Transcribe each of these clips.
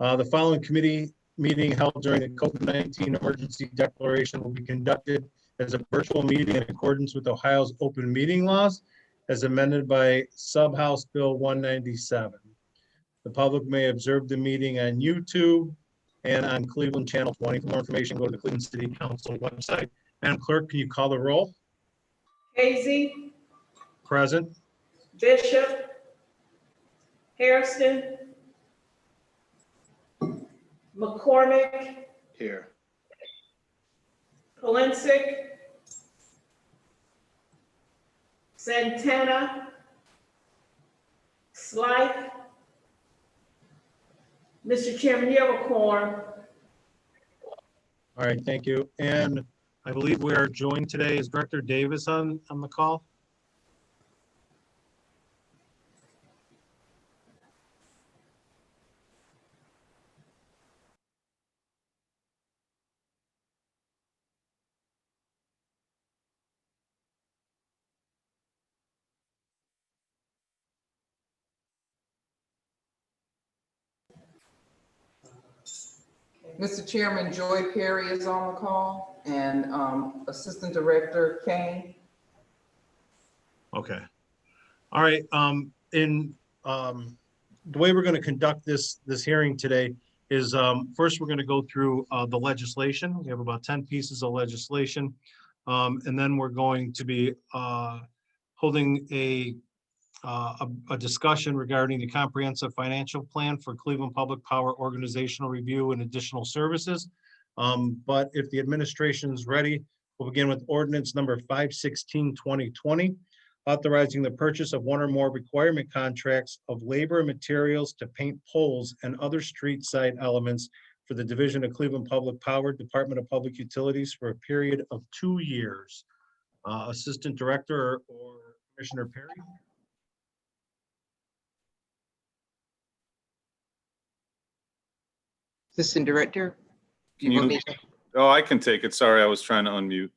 The following committee meeting held during the COVID-19 emergency declaration will be conducted as a virtual meeting in accordance with Ohio's open meeting laws as amended by Sub-House Bill 197. The public may observe the meeting on YouTube and on Cleveland Channel 20. For more information, go to the Cleveland City Council website. Madam Clerk, can you call the roll? Hazy, Present. Bishop, Hairston, McCormick, Here. Polinsik, Santana, Slythe. Mr. Chairman, you have a quorum. All right, thank you. And I believe we are joined today. Is Director Davis on the call? Mr. Chairman, Joy Perry is on the call and Assistant Director Kane. Okay. All right. The way we're going to conduct this hearing today is first we're going to go through the legislation. We have about 10 pieces of legislation. And then we're going to be holding a discussion regarding the comprehensive financial plan for Cleveland Public Power organizational review and additional services. But if the administration is ready, we'll begin with ordinance number 516/2020, authorizing the purchase of one or more requirement contracts of labor and materials to paint poles and other street side elements for the Division of Cleveland Public Power, Department of Public Utilities for a period of 2 years. Assistant Director or Commissioner Perry? Assistant Director. Oh, I can take it. Sorry, I was trying to unmute.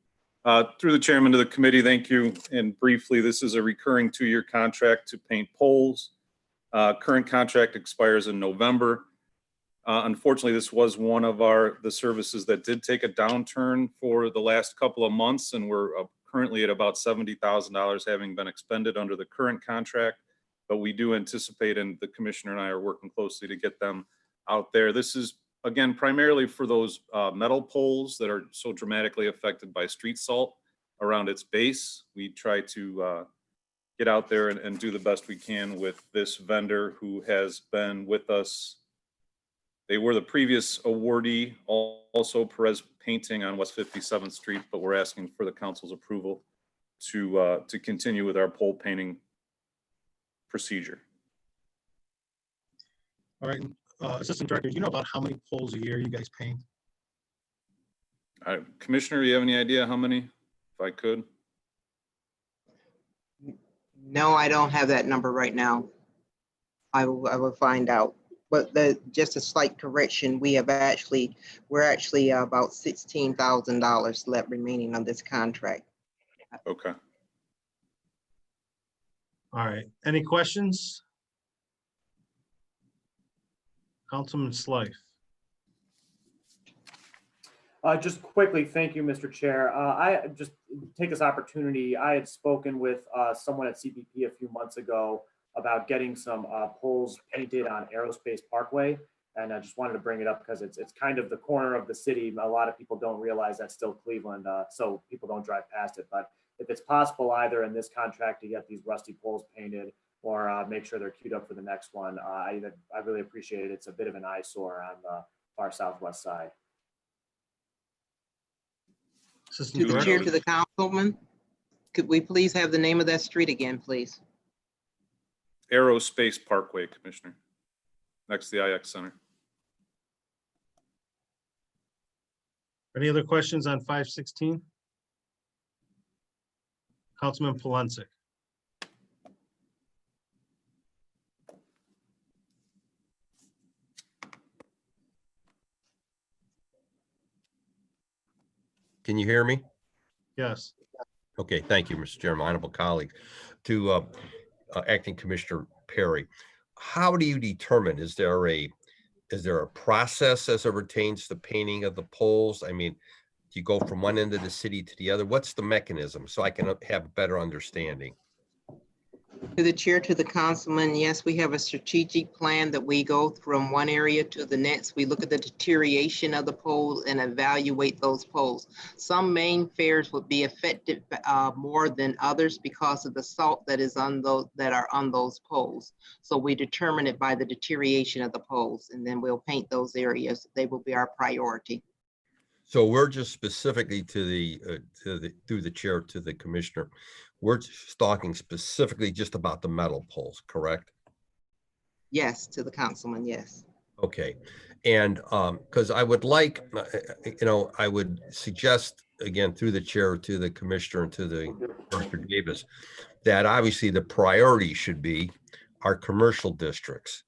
Through the chairman to the committee, thank you. And briefly, this is a recurring 2-year contract to paint poles. Current contract expires in November. Unfortunately, this was one of the services that did take a downturn for the last couple of months, and we're currently at about $70,000 having been expended under the current contract. But we do anticipate, and the commissioner and I are working closely to get them out there. This is, again, primarily for those metal poles that are so dramatically affected by street salt around its base. We try to get out there and do the best we can with this vendor who has been with us. They were the previous awardee, also Perez Painting on West 57th Street, but we're asking for the council's approval to continue with our pole painting procedure. All right. Assistant Director, do you know about how many poles a year you guys paint? Commissioner, you have any idea how many, if I could? No, I don't have that number right now. I will find out. But just a slight correction, we're actually about $16,000 left remaining on this contract. Okay. All right. Any questions? Councilman Slythe. Just quickly, thank you, Mr. Chair. I just take this opportunity. I had spoken with someone at CPP a few months ago about getting some poles painted on Aerospace Parkway. And I just wanted to bring it up because it's kind of the corner of the city. A lot of people don't realize that's still Cleveland, so people don't drive past it. But if it's possible either in this contract to get these rusty poles painted or make sure they're queued up for the next one, I really appreciate it. It's a bit of an eyesore on the far southwest side. To the chair, to the councilman, could we please have the name of that street again, please? Aerospace Parkway, Commissioner, next to the IX Center. Any other questions on 516? Councilman Polinsik. Can you hear me? Yes. Okay, thank you, Mr. Chairman, honorable colleague. To Acting Commissioner Perry, how do you determine, is there a is there a process as it pertains to painting of the poles? I mean, do you go from one end of the city to the other? What's the mechanism so I can have a better understanding? To the chair, to the councilman, yes, we have a strategic plan that we go from one area to the next. We look at the deterioration of the poles and evaluate those poles. Some main fares would be affected more than others because of the salt that is on those that are on those poles. So we determine it by the deterioration of the poles, and then we'll paint those areas. They will be our priority. So we're just specifically through the chair to the commissioner, we're just talking specifically just about the metal poles, correct? Yes, to the councilman, yes. Okay. And because I would like, I would suggest again through the chair to the commissioner and to the Director Davis, that obviously the priority should be our commercial districts.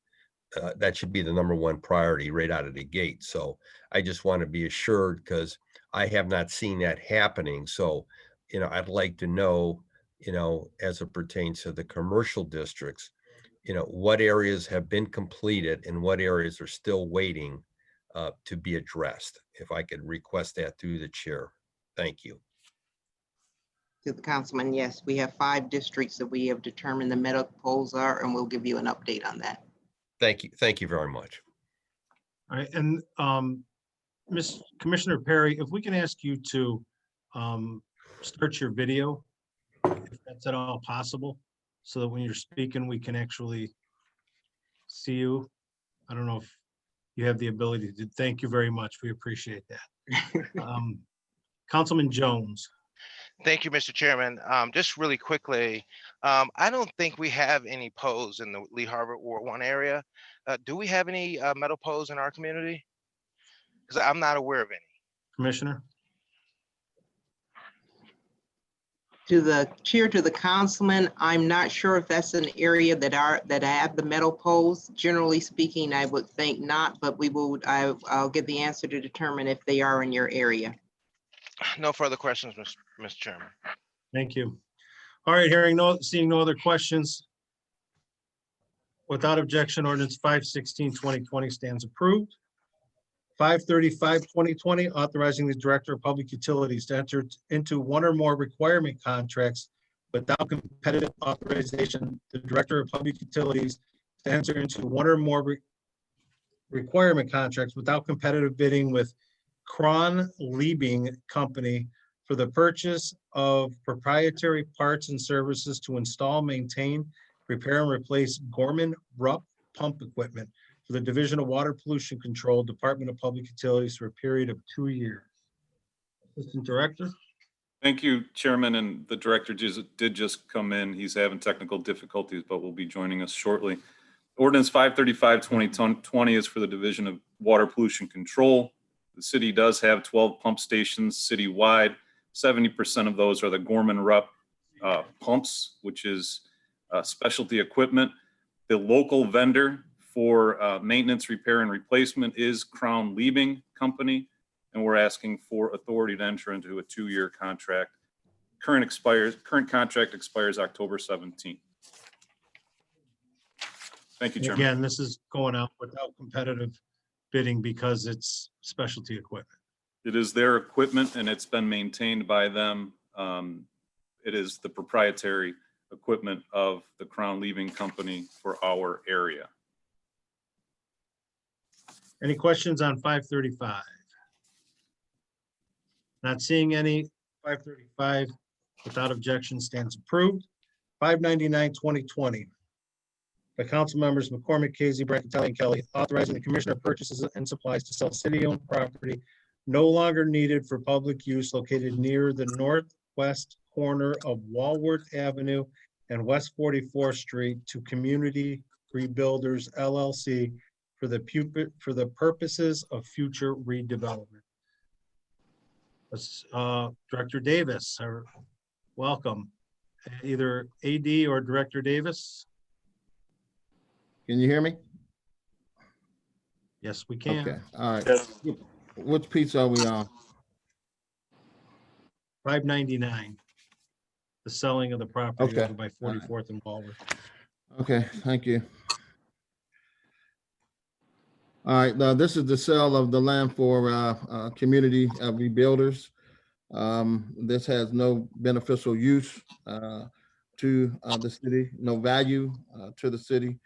That should be the number one priority right out of the gate. So I just want to be assured because I have not seen that happening. So, I'd like to know, as it pertains to the commercial districts, what areas have been completed and what areas are still waiting to be addressed. If I could request that through the chair. Thank you. To the councilman, yes, we have 5 districts that we have determined the metal poles are, and we'll give you an update on that. Thank you. Thank you very much. All right, and Ms. Commissioner Perry, if we can ask you to start your video, if that's at all possible, so that when you're speaking, we can actually see you. I don't know if you have the ability to. Thank you very much. We appreciate that. Councilman Jones. Thank you, Mr. Chairman. Just really quickly, I don't think we have any poles in the Lee Harbor Ward 1 area. Do we have any metal poles in our community? Because I'm not aware of any. Commissioner? To the chair, to the councilman, I'm not sure if that's an area that have the metal poles. Generally speaking, I would think not, but I'll get the answer to determine if they are in your area. No further questions, Mr. Chairman. Thank you. All right, seeing no other questions. Without objection, ordinance 516-2020 stands approved. 535-2020, authorizing the Director of Public Utilities to enter into one or more requirement contracts without competitive authorization. The Director of Public Utilities to enter into one or more requirement contracts without competitive bidding with Cron Liebing Company for the purchase of proprietary parts and services to install, maintain, repair, and replace Gorman-Rupp pump equipment for the Division of Water Pollution Control, Department of Public Utilities, for a period of 2 years. Assistant Director? Thank you, Chairman, and the Director did just come in. He's having technical difficulties, but will be joining us shortly. Ordinance 535-2020 is for the Division of Water Pollution Control. The city does have 12 pump stations citywide. 70% of those are the Gorman-Rupp pumps, which is specialty equipment. The local vendor for maintenance, repair, and replacement is Crown Liebing Company, and we're asking for authority to enter into a 2-year contract. Current contract expires October 17th. Thank you, Chairman. Again, this is going out without competitive bidding because it's specialty equipment. It is their equipment and it's been maintained by them. It is the proprietary equipment of the Crown Liebing Company for our area. Any questions on 535? Not seeing any. 535 without objection stands approved. 599-2020. By council members McCormick, Casey, Brackatelli, and Kelly, authorizing the commissioner of purchases and supplies to sell city-owned property no longer needed for public use located near the northwest corner of Walworth Avenue and West 44th Street to Community Rebuilders LLC for the purposes of future redevelopment. Director Davis, welcome. Either AD or Director Davis. Can you hear me? Yes, we can. Okay, all right. Which piece are we on? 599. The selling of the property Okay. over by 44th and Walworth. Okay, thank you. All right, now this is the sale of the land for community rebuilders. This has no beneficial use to the city, no value to the city.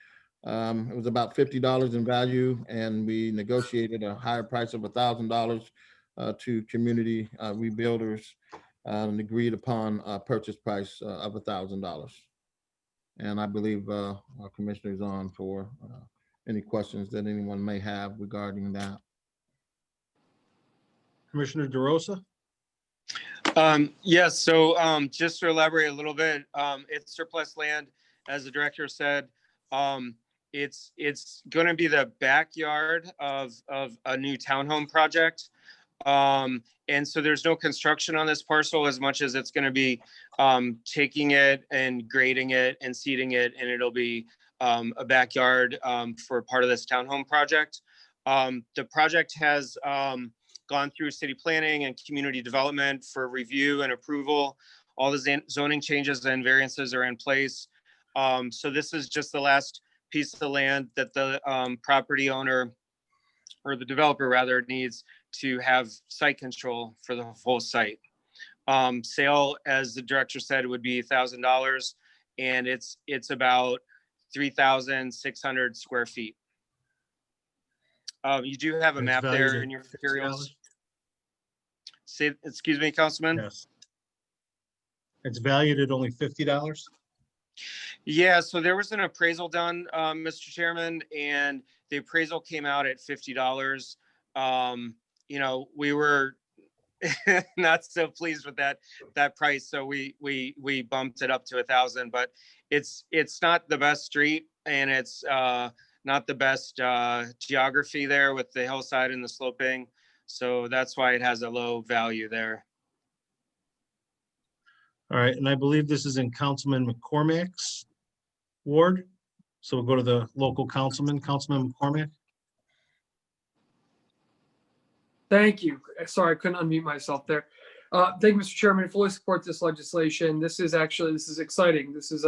It was about $50 in value, and we negotiated a higher price of $1,000 to community rebuilders, and agreed upon a purchase price of $1,000. And I believe our commissioner is on for any questions that anyone may have regarding that. Commissioner DeRosa? Yes, so just to elaborate a little bit, it's surplus land, as the director said. It's going to be the backyard of a new townhome project. And so there's no construction on this parcel as much as it's going to be taking it and grading it and seeding it, and it'll be a backyard for part of this townhome project. The project has gone through city planning and community development for review and approval. All the zoning changes and variances are in place. So this is just the last piece of land that the property owner, or the developer rather, needs to have site control for the whole site. Sale, as the director said, would be $1,000, and it's about 3,600 square feet. You do have a It's map valued there at in your $50? materials. Say, excuse me, Councilman? Yes. It's valued at only $50? Yeah, so there was an appraisal done, Mr. Chairman, and the appraisal came out at $50. You know, we were not so pleased with that price, so we bumped it up to 1,000. But it's not the best street, and it's not the best geography there with the hillside and the sloping, so that's why it has a low value there. All right, and I believe this is in Councilman McCormick's ward. So we'll go to the local councilman, Councilman McCormick. Thank you. Sorry, I couldn't unmute myself there. Thank you, Mr. Chairman. I fully support this legislation. This is exciting. This is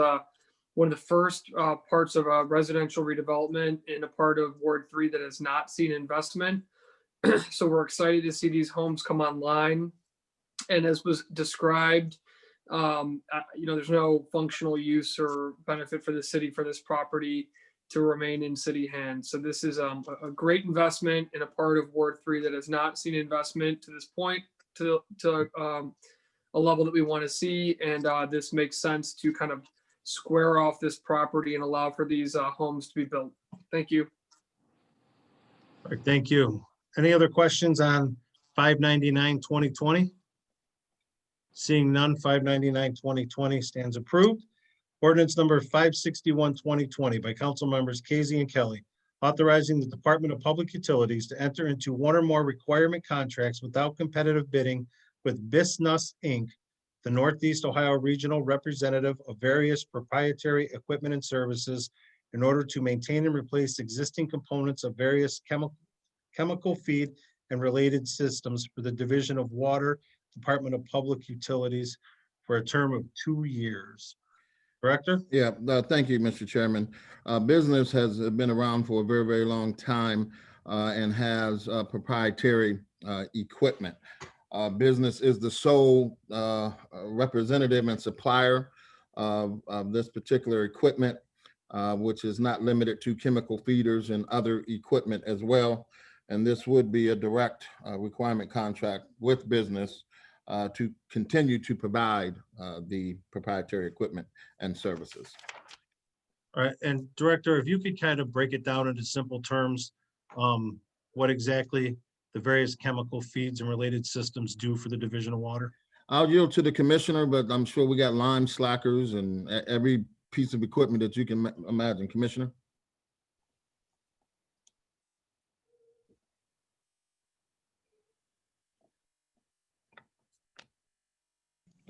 one of the first parts of a residential redevelopment in a part of Ward 3 that has not seen investment. So we're excited to see these homes come online. And as was described, there's no functional use or benefit for the city for this property to remain in city hands. So this is a great investment in a part of Ward 3 that has not seen investment to this point to a level that we want to see. And this makes sense to kind of square off this property and allow for these homes to be built. Thank you. All right, thank you. Any other questions on 599-2020? Seeing none, 599-2020 stands approved. Ordinance number 561-2020 by council members Casey and Kelly, authorizing the Department of Public Utilities to enter into one or more requirement contracts without competitive bidding with Bisnus Inc., the Northeast Ohio Regional Representative of various proprietary equipment and services, in order to maintain and replace existing components of various chemical feed and related systems for the Division of Water, Department of Public Utilities, for a term of 2 years. Director? Yeah, thank you, Mr. Chairman. Business has been around for a very, very long time and has proprietary equipment. Business is the sole representative and supplier of this particular equipment, which is not limited to chemical feeders and other equipment as well. And this would be a direct requirement contract with business to continue to provide the proprietary equipment and services. All right, and Director, if you could kind of break it down into simple terms, what exactly the various chemical feeds and related systems do for the Division of Water? I'll yield to the commissioner, but I'm sure we got line slackers and every piece of equipment that you can imagine. Commissioner?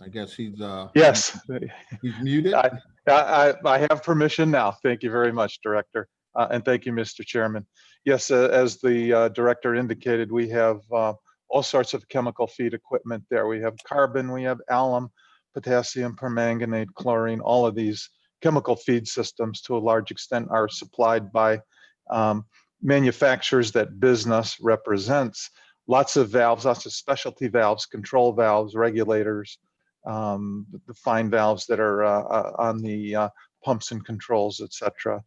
I guess he's Yes, he's muted. I have permission now. Thank you very much, Director. And thank you, Mr. Chairman. Yes, as the Director indicated, we have all sorts of chemical feed equipment there. We have carbon, we have alum, potassium permanganate, chlorine. All of these chemical feed systems to a large extent are supplied by manufacturers that business represents. Lots of valves, lots of specialty valves, control valves, regulators, the fine valves that are on the pumps and controls, etc.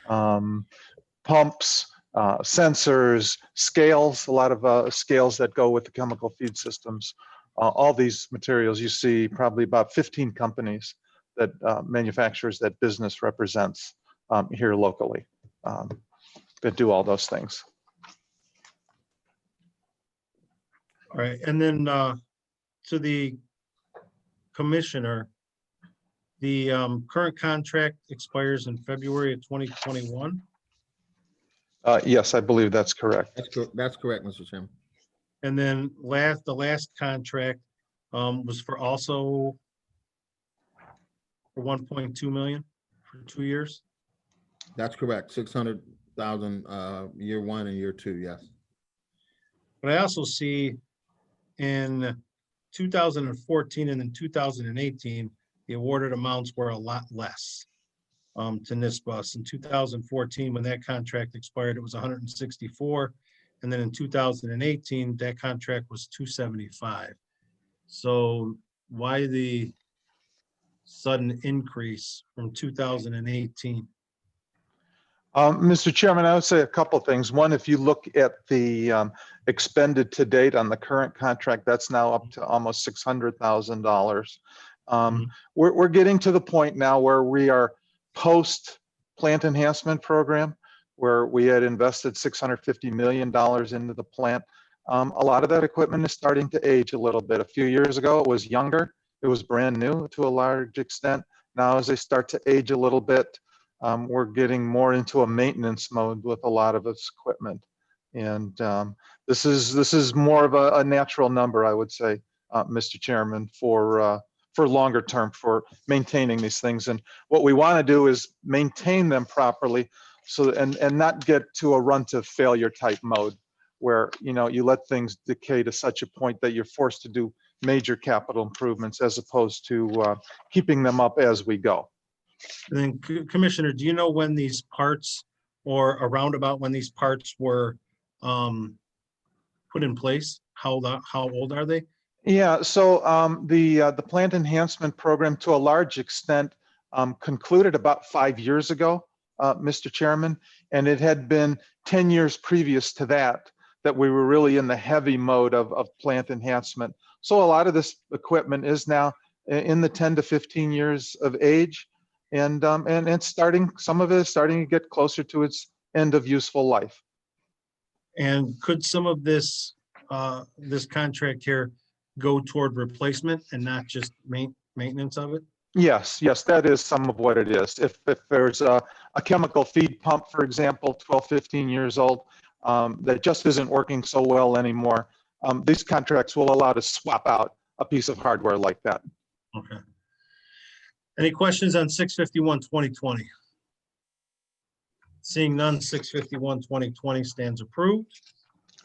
Pumps, sensors, scales, a lot of scales that go with the chemical feed systems. All these materials, you see probably about 15 companies that manufacturers that business represents here locally that do all those things. All right, and then to the commissioner, the current contract expires in February of 2021. Yes, I believe that's correct. That's correct, Mr. Chairman. And then the last contract was for also for 1.2 million for 2 years. That's correct. 600,000 year one and year two. Yes. But I also see in 2014 and in 2018, the awarded amounts were a lot less to NISBUS. In 2014, when that contract expired, it was 164. And then in 2018, that contract was 275. So why the sudden increase from 2018? Mr. Chairman, I would say a couple things. One, if you look at the expended to date on the current contract, that's now up to almost $600,000. We're getting to the point now where we are post plant enhancement program, where we had invested $650 million into the plant. A lot of that equipment is starting to age a little bit. A few years ago, it was younger. It was brand new to a large extent. Now, as they start to age a little bit, we're getting more into a maintenance mode with a lot of this equipment. And this is more of a natural number, I would say, Mr. Chairman, for longer term, for maintaining these things. And what we want to do is maintain them properly, so and not get to a run to failure type mode, where you let things decay to such a point that you're forced to do major capital improvements, as opposed to keeping them up as we go. And then Commissioner, do you know when these parts, or around about when these parts were put in place? How old are they? Yeah, so the plant enhancement program, to a large extent, concluded about 5 years ago, Mr. Chairman, and it had been 10 years previous to that we were really in the heavy mode of plant enhancement. So a lot of this equipment is now in the 10 to 15 years of age, and it's starting, some of it is starting to get closer to its end of useful life. And could some of this this contract here go toward replacement and not just maintenance of it? Yes, that is some of what it is. If there's a chemical feed pump, for example, 12, 15 years old, that just isn't working so well anymore, these contracts will allow to swap out a piece of hardware like that. Okay. Any questions on 651-2020? Seeing none, 651-2020 stands approved.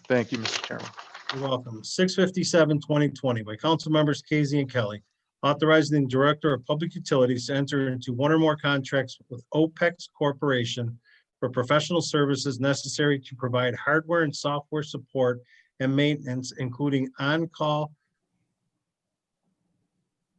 Thank you, Mr. Chairman. You're welcome. 657-2020 by Council Members Casey and Kelly, authorizing the Director of Public Utilities to enter into one or more contracts with OPEX Corporation for professional services necessary to provide hardware and software support and maintenance, including on-call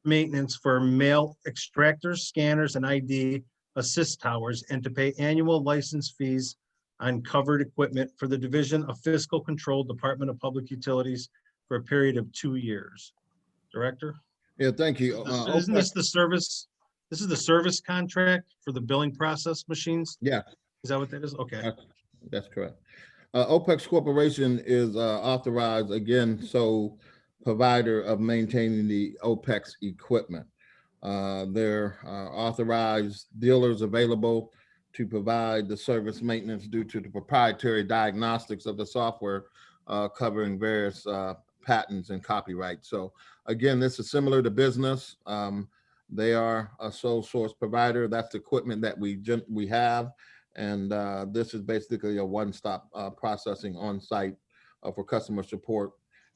maintenance for mail extractors, scanners, and ID assist towers, and to pay annual license fees on covered equipment for the Division of Fiscal Control, Department of Public Utilities, for a period of 2 years. Director? Yeah, thank you. Isn't this the service? This is the service contract for the billing process machines? Yeah. Is that what that is? Okay. That's correct. OPEX Corporation is authorized, again, so provider of maintaining the OPEX equipment. There are authorized dealers available to provide the service maintenance due to the proprietary diagnostics of the software, covering various patents and copyright. So again, this is similar to business. They are a sole source provider. That's the equipment that we have. And this is basically a one-stop processing on site for customer support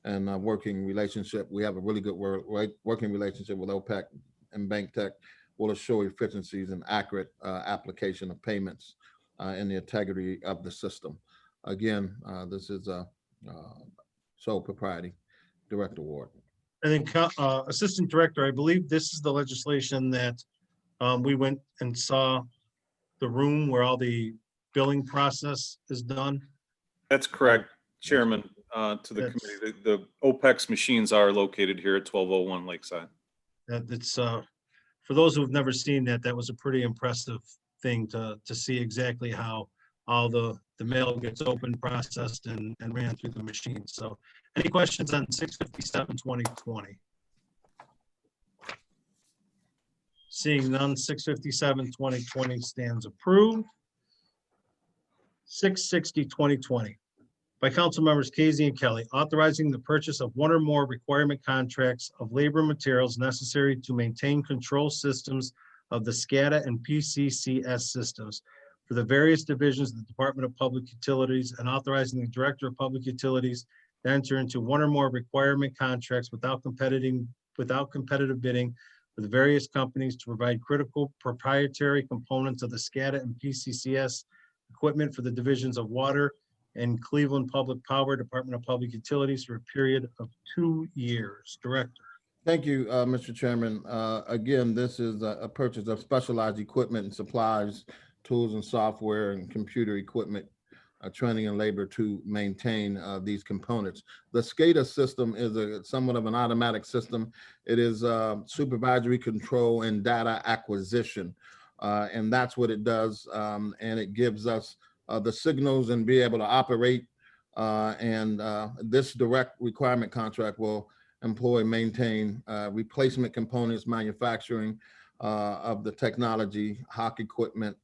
and working relationship. We have a really good working relationship with OPEC, and BankTech will assure efficiencies and accurate application of payments and the integrity of the system. again, this is a sole propriety direct award. And then Assistant Director, I believe this is the legislation that we went and saw the room where all the billing process is done. That's correct, Chairman, to the That's- committee. The OPEX machines are located here at 1201 Lakeside. That it's, for those who've never seen that, that was a pretty impressive thing to see exactly how all the mail gets opened, processed, and ran through the machine. So any questions on 657-2020? Seeing none, 657-2020 stands approved. 660-2020 by council members Casey and Kelly, authorizing the purchase of one or more requirement contracts of labor and materials necessary to maintain control systems of the SCADA and PCCS systems for the various divisions of the Department of Public Utilities, and authorizing the Director of Public Utilities to enter into one or more requirement contracts without competitive bidding for the various companies to provide critical proprietary components of the SCADA and PCCS equipment for the divisions of Water and Cleveland Public Power, Department of Public Utilities, for a period of 2 years. Director. Thank you, Mr. Chairman. Again, this is a purchase of specialized equipment and supplies, tools and software and computer equipment, training and labor to maintain these components. The SCADA system is somewhat of an automatic system. It is supervisory control and data acquisition. And that's what it does. And it gives us the signals and be able to operate. And this direct requirement contract will employ, maintain replacement components, manufacturing of the technology, HOC equipment,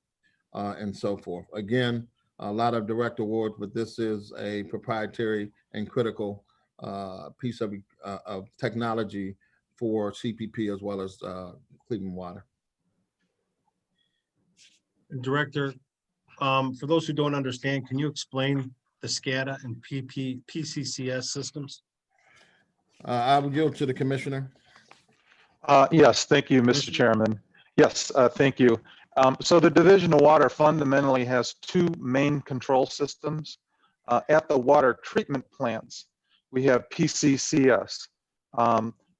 and so forth. Again, a lot of direct awards, but this is a proprietary and critical piece of technology for CPP as well as Cleveland Water. Director, for those who don't understand, can you explain the SCADA and PCCS systems? I will yield to the commissioner. Yes, thank you, Mr. Chairman. Yes, thank you. So the Division of Water fundamentally has two main control systems. At the water treatment plants, we have PCCS,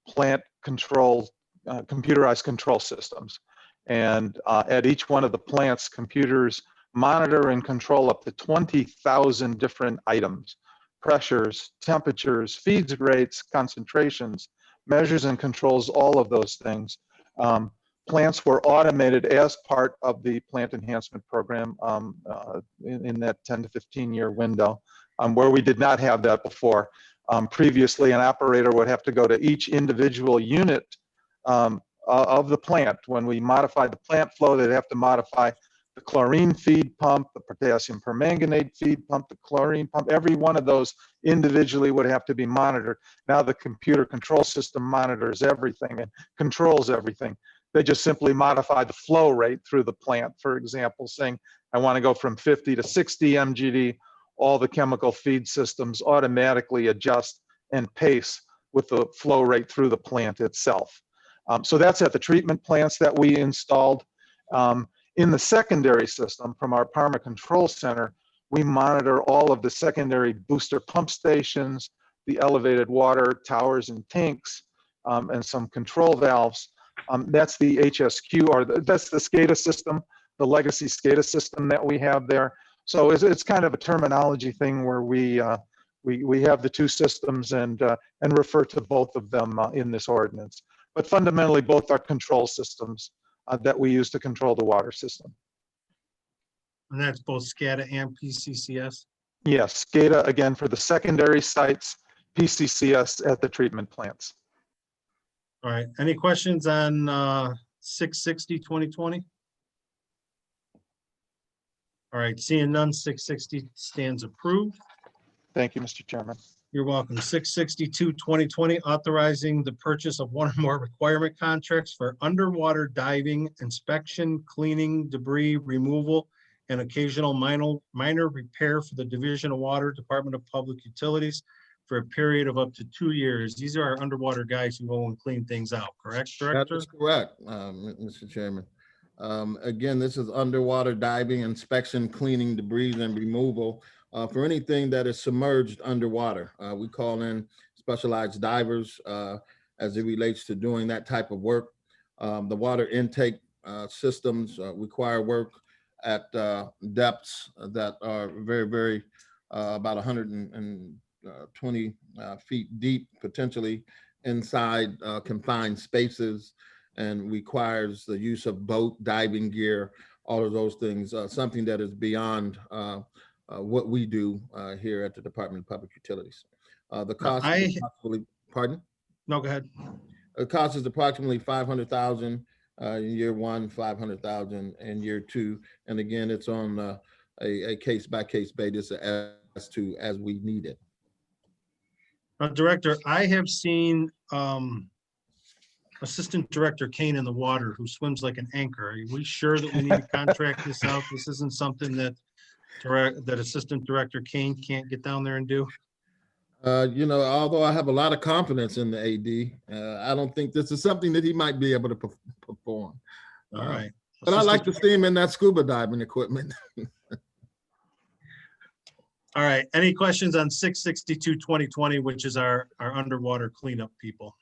plant control, computerized control systems. And at each one of the plants, computers monitor and control up to 20,000 different items: pressures, temperatures, feed rates, concentrations, measures and controls all of those things. Plants were automated as part of the plant enhancement program in that 10 to 15 year window, where we did not have that before. Previously, an operator would have to go to each individual unit of the plant. When we modified the plant flow, they'd have to modify the chlorine feed pump, the potassium permanganate feed pump, the chlorine pump. Every one of those individually would have to be monitored. Now the computer control system monitors everything and controls everything. They just simply modify the flow rate through the plant. For example, saying, I want to go from 50 to 60 MGD, all the chemical feed systems automatically adjust and pace with the flow rate through the plant itself. So that's at the treatment plants that we installed. In the secondary system from our Parma Control Center, we monitor all of the secondary booster pump stations, the elevated water towers and tanks, and some control valves. That's the HSQ, or that's the SCADA system, the legacy SCADA system that we have there. So it's kind of a terminology thing where we have the two systems and refer to both of them in this ordinance. But fundamentally, both are control systems that we use to control the water system. And that's both SCADA and PCCS? Yes, SCADA again for the secondary sites, PCCS at the treatment plants. All right, any questions on 660-2020? All right, seeing none, 660 stands approved. Thank you, Mr. Chairman. You're welcome. 662-2020, authorizing the purchase of one or more requirement contracts for underwater diving, inspection, cleaning, debris removal, and occasional minor repair for the Division of Water, Department of Public Utilities for a period of up to 2 years. These are our underwater guys who go and clean things out, correct, Director? That is correct, Mr. Chairman. Again, this is underwater diving, inspection, cleaning, debris and removal for anything that is submerged underwater. We call in specialized divers as it relates to doing that type of work. The water intake systems require work at depths that are very, very about 120 feet deep, potentially inside confined spaces, and requires the use of boat diving gear, all of those things, something that is beyond what we do here at the Department of Public Utilities. The cost is approximately, pardon? No, go ahead. The cost is approximately 500,000 in year one, 500,000 in year two. And again, it's on a case-by-case basis as we need it. Director, I have seen Assistant Director Kane in the water who swims like an anchor. Are we sure that we need to contract this out? This isn't something that Assistant Director Kane can't get down there and do? Although I have a lot of confidence in the AD, I don't think this is something that he might be able to perform. All right. But I like to see him in that scuba diving equipment. All right. Any questions on 662-2020, which is our underwater cleanup people?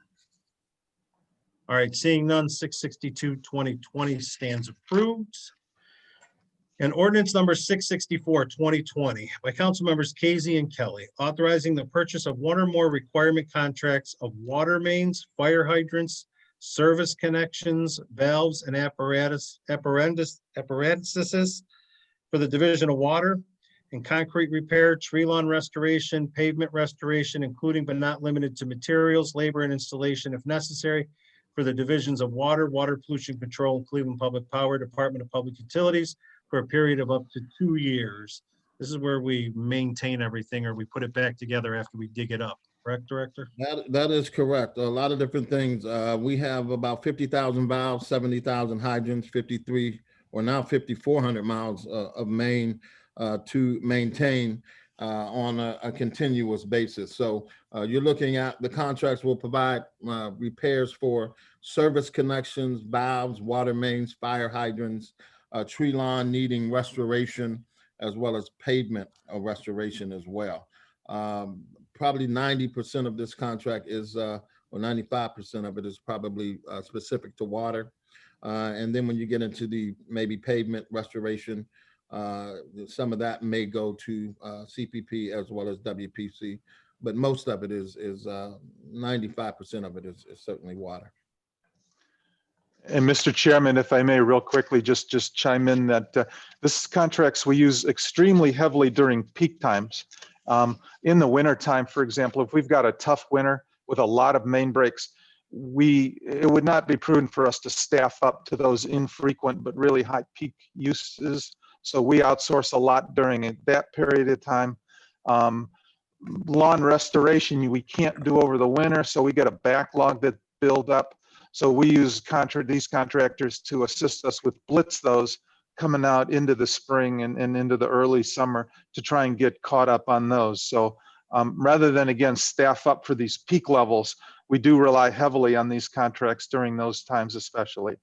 All right, seeing none, 662-2020 stands approved. And ordinance number 664-2020 by council members Casey and Kelly, authorizing the purchase of one or more requirement contracts of water mains, fire hydrants, service connections, valves, and apparatuses for the Division of Water and concrete repair, tree lawn restoration, pavement restoration, including but not limited to materials, labor, and installation if necessary for the divisions of water, water pollution control, and Cleveland Public Power, Department of Public Utilities for a period of up to 2 years. This is where we maintain everything or we put it back together after we dig it up. Correct, Director? That is correct. A lot of different things. We have about 50,000 valves, 70,000 hydrants, 53 or now 5,400 miles of main to maintain on a continuous basis. So you're looking at the contracts will provide repairs for service connections, valves, water mains, fire hydrants, tree lawn needing restoration, as well as pavement restoration as well. Probably 90% of this contract is, or 95% of it is probably specific to water. And then when you get into the maybe pavement restoration, some of that may go to CPP as well as WPC, but most of it is 95% of it is certainly water. And Mr. Chairman, if I may, real quickly, just chime in that this contracts we use extremely heavily during peak times. In the winter time, for example, if we've got a tough winter with a lot of main breaks, it would not be prudent for us to staff up to those infrequent but really high peak uses. So we outsource a lot during that period of time. Lawn restoration, we can't do over the winter, so we get a backlog that build up. So we use these contractors to assist us with blitz those coming out into the spring and into the early summer to try and get caught up on those. So rather than, again, staff up for these peak levels, we do rely heavily on these contracts during those times especially.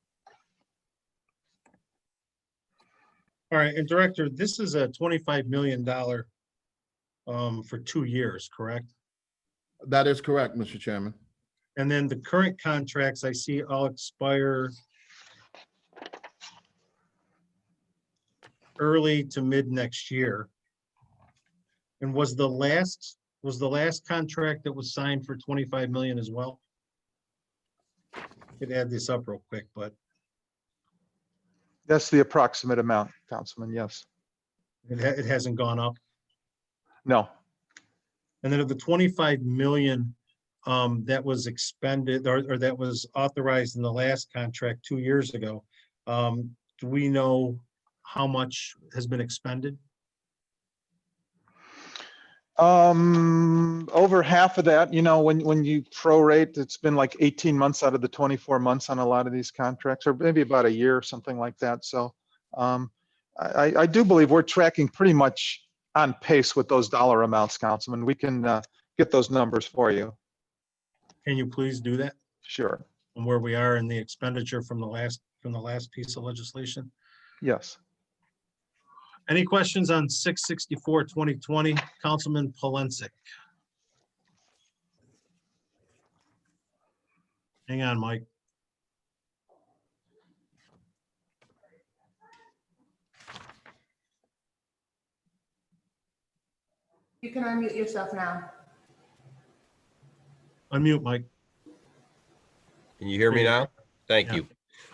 All right, and Director, this is a $25 million for 2 years, correct? That is correct, Mr. Chairman. And then the current contracts I see all expire early to mid next year. And was the last contract that was signed for 25 million as well? Could add this up real quick, but That's the approximate amount, Councilman, yes. it hasn't gone up. No. And then of the 25 million that was expended or that was authorized in the last contract 2 years ago, do we know how much has been expended? Over half of that, when you prorate, it's been like 18 months out of the 24 months on a lot of these contracts, or maybe about a year or something like that. So I do believe we're tracking pretty much on pace with those dollar amounts, Councilman. We can get those numbers for you. Can you please do that? Sure. And where we are in the expenditure from the last piece of legislation? Yes. Any questions on 664-2020, Councilman Polensek? Hang on, Mike. You can unmute yourself now. Unmute, Mike. Can you hear me now? Thank Yeah. you.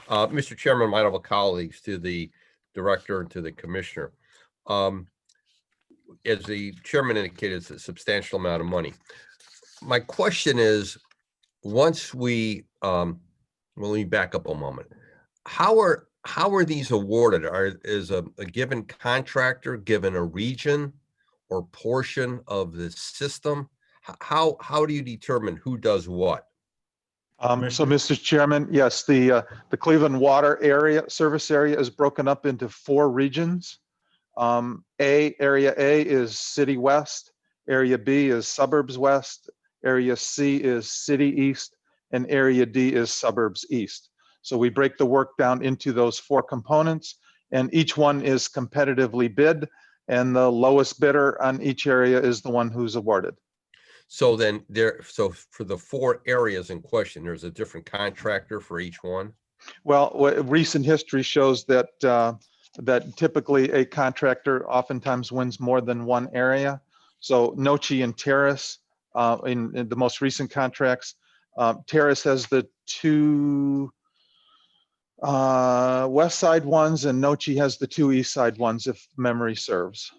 Mr. Chairman, my honorable colleagues, to the director and to the commissioner. As the chairman indicated, it's a substantial amount of money. My question is, once we, well, let me back up a moment. How are these awarded? Is a given contractor given a region or portion of the system? How do you determine who does what? So, Mr. Chairman, yes, the Cleveland water area, service area is broken up into 4 regions. Area A is City West, Area B is Suburbs West, Area C is City East, and Area D is Suburbs East. So we break the work down into those 4 components, and each one is competitively bid, and the lowest bidder on each area is the one who's awarded. So then so for the 4 areas in question, there's a different contractor for each one? Well, recent history shows that that typically a contractor oftentimes wins more than one area. So Nochi and Terrace, in the most recent contracts, Terrace has the 2 west side ones, and Nochi has the 2 east side ones, if memory serves.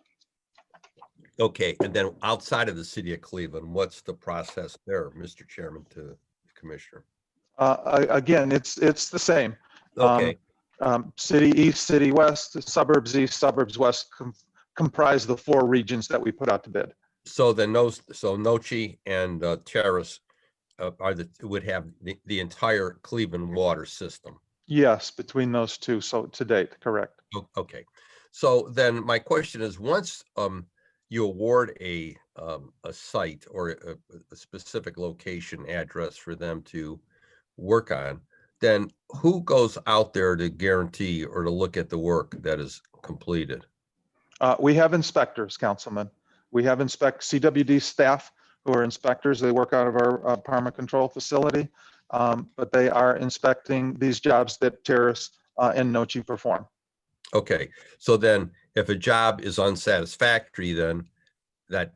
Okay, and then outside of the city of Cleveland, what's the process there, Mr. Chairman, to the commissioner? Again, it's the same. Okay, City East, City West, Suburbs East, Suburbs West comprise the 4 regions that we put out to bid. so then so Nochi and Terrace would have the entire Cleveland water system. Yes, between those 2, so to date, correct. Okay, so then my question is, once you award a site or a specific location address for them to work on, then who goes out there to guarantee or to look at the work that is completed? We have inspectors, Councilman. We have CWD staff who are inspectors. They work out of our Parma control facility, but they are inspecting these jobs that Terrace and Nochi perform. Okay, so then if a job is unsatisfactory, then that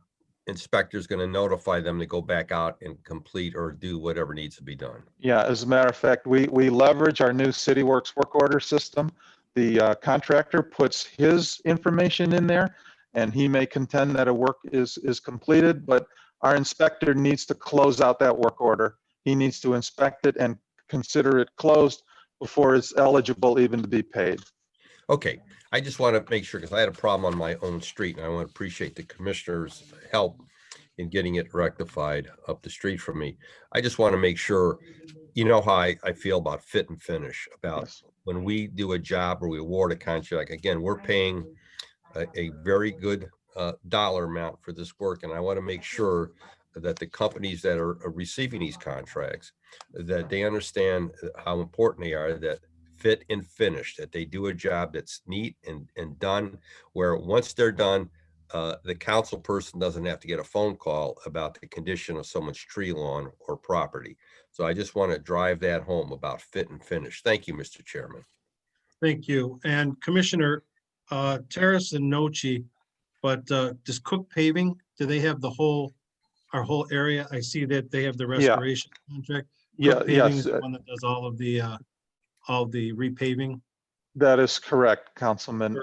inspector is going to notify them to go back out and complete or do whatever needs to be done. Yeah, as a matter of fact, we leverage our new CityWorks work order system. The contractor puts his information in there, and he may contend that a work is completed, but our inspector needs to close out that work order. He needs to inspect it and consider it closed before it's eligible even to be paid. Okay, I just want to make sure, because I had a problem on my own street, and I want to appreciate the commissioner's help in getting it rectified up the street from me. I just want to make sure, you know how I feel about fit and finish, about Yes. when we do a job or we award a contract. Again, we're paying a very good dollar amount for this work, and I want to make sure that the companies that are receiving these contracts, that they understand how important they are, that fit and finish, that they do a job that's neat and done, where once they're done, the council person doesn't have to get a phone call about the condition of someone's tree lawn or property. So I just want to drive that home about fit and finish. Thank you, Mr. Chairman. Thank you. And Commissioner, Terrace and Nochi, but does Cook Paving, do they have our whole area? I see that they have the restoration contract. Yeah, Cook Paving is yes, the one that does all of the repaving. that is correct, Councilman.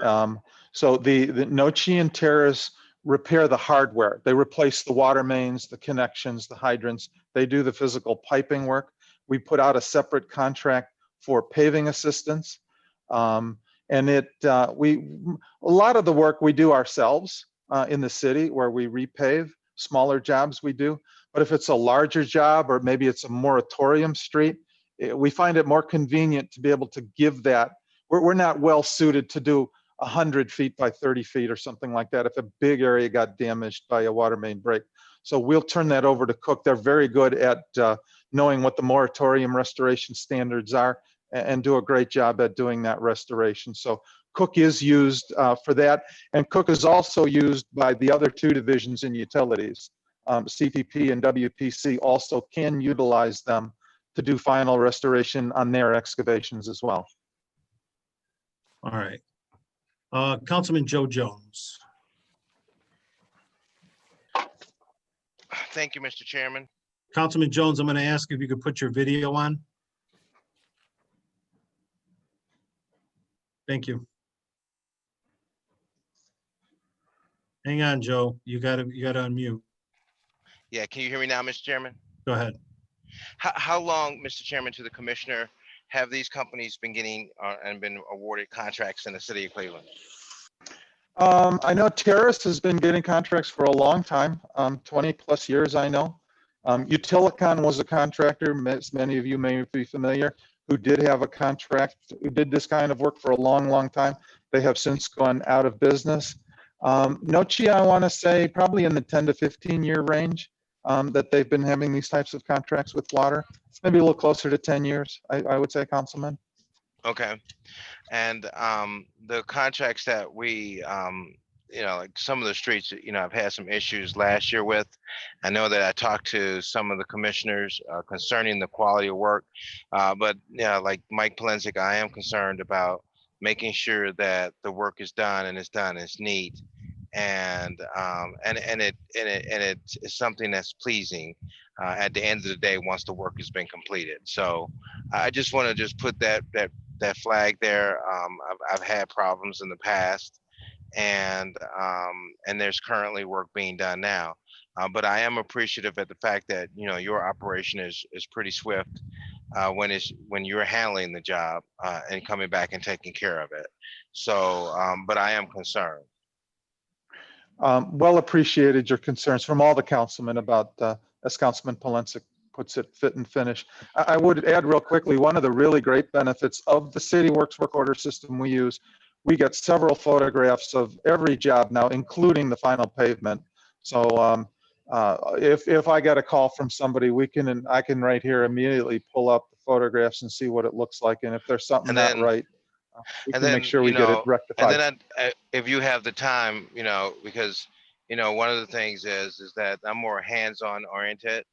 So the Nochi and Terrace repair the hardware. They replace the water mains, the connections, the hydrants. They do the physical piping work. We put out a separate contract for paving assistance. And a lot of the work we do ourselves in the city, where we repave smaller jobs we do. But if it's a larger job, or maybe it's a moratorium street, we find it more convenient to be able to give that. We're not well suited to do 100 feet by 30 feet or something like that if a big area got damaged by a water main break. So we'll turn that over to Cook. They're very good at knowing what the moratorium restoration standards are, and do a great job at doing that restoration. So Cook is used for that, and Cook is also used by the other two divisions in utilities. CPP and WPC also can utilize them to do final restoration on their excavations as well. All right. Councilman Joe Jones. Thank you, Mr. Chairman. Councilman Jones, I'm going to ask if you could put your video on. Thank you. Hang on, Joe. You gotta unmute. Yeah, can you hear me now, Mr. Chairman? Go ahead. How long, Mr. Chairman, to the commissioner, have these companies been getting and been awarded contracts in the city of Cleveland? I know Terrace has been getting contracts for a long time, 20 plus years, I know. Utilicon was a contractor, many of you may be familiar, who did have a contract, who did this kind of work for a long, long time. They have since gone out of business. Nochi, I want to say probably in the 10 to 15 year range that they've been having these types of contracts with water. It's maybe a little closer to 10 years, I would say, Councilman. Okay. And the contracts that we, like some of the streets, I've had some issues last year with. I know that I talked to some of the commissioners concerning the quality of work, but like Mike Polensek, I am concerned about making sure that the work is done and it's neat, and it's something that's pleasing at the end of the day once the work has been completed. So I just want to just put that flag there. I've had problems in the past, and there's currently work being done now. But I am appreciative at the fact that your operation is pretty swift when you're handling the job and coming back and taking care of it. So, but I am concerned. Well appreciated your concerns from all the councilmen about, as Councilman Polensek puts it, fit and finish. I would add real quickly, one of the really great benefits of the City Works work order system we use, we get several photographs of every job now, including the final pavement. So if I get a call from somebody, I can right here immediately pull up the photographs and see what it looks like. And if there's something not right, we can make sure we get it rectified. And then if you have the time, because one of the things is that I'm more hands-on oriented,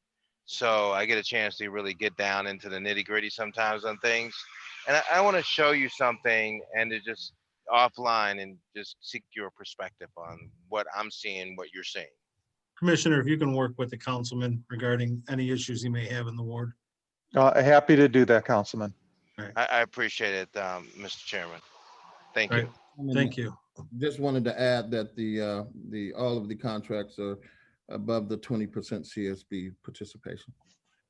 so I get a chance to really get down into the nitty-gritty sometimes on things. And I want to show you something and to just offline and just seek your perspective on what I'm seeing, what you're seeing. Commissioner, if you can work with the councilman regarding any issues he may have in the ward. Happy to do that, Councilman. I appreciate it, Mr. Chairman. Thank All you. right. Thank you. Just wanted to add that all of the contracts are above the 20% CSB participation.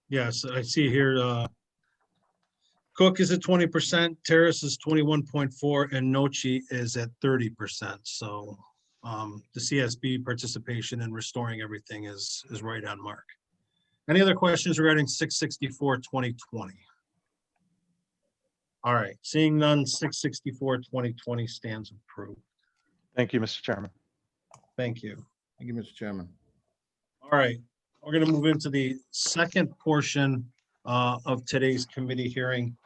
Yes, I see here, Cook is at 20%, Terrace is 21.4, and Nochi is at 30%. So the CSB participation in restoring everything is right on mark. Any other questions regarding 664-2020? All right, seeing none, 664-2020 stands approved. Thank you, Mr. Chairman. Thank you. Thank you, Mr. Chairman. All right, we're going to move into the second portion of today's committee hearing.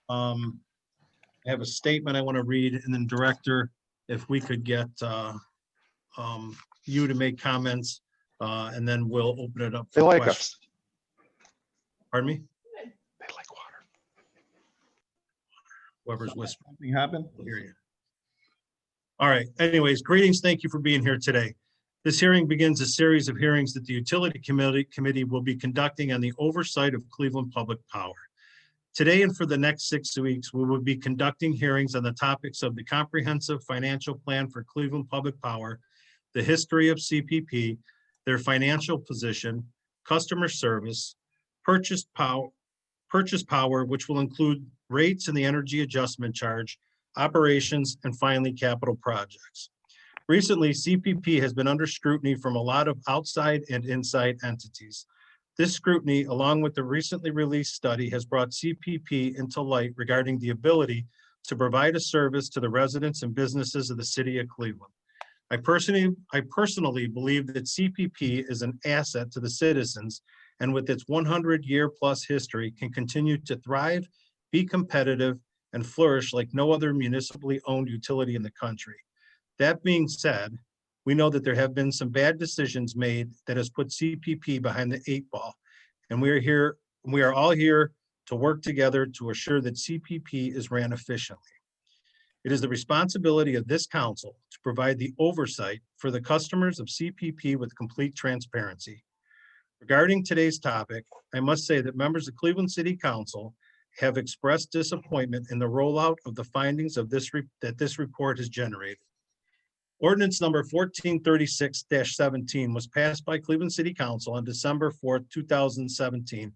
I have a statement I want to read, and then Director, if we could get you to make comments, and then we'll open it up. They like questions. us. Pardon me? They like water. Whoever's whispering. Something happened? We'll hear you. All right. Anyways, greetings. Thank you for being here today. This hearing begins a series of hearings that the Utility Committee will be conducting on the oversight of Cleveland Public Power. Today and for the next 6 weeks, we will be conducting hearings on the topics of the Comprehensive Financial Plan for Cleveland Public Power, the history of CPP, their financial position, customer service, purchase power, which will include rates and the energy adjustment charge, operations, and finally, capital projects. Recently, CPP has been under scrutiny from a lot of outside and inside entities. This scrutiny, along with the recently released study, has brought CPP into light regarding the ability to provide a service to the residents and businesses of the city of Cleveland. I personally believe that CPP is an asset to the citizens, and with its 100-year-plus history can continue to thrive, be competitive, and flourish like no other municipally owned utility in the country. That being said, we know that there have been some bad decisions made that has put CPP behind the 8 ball. And we are all here to work together to assure that CPP is ran efficiently. It is the responsibility of this council to provide the oversight for the customers of CPP with complete transparency. Regarding today's topic, I must say that members of Cleveland City Council have expressed disappointment in the rollout of the findings of this report has generated. Ordinance number 1436-17 was passed by Cleveland City Council on December 4th, 2017,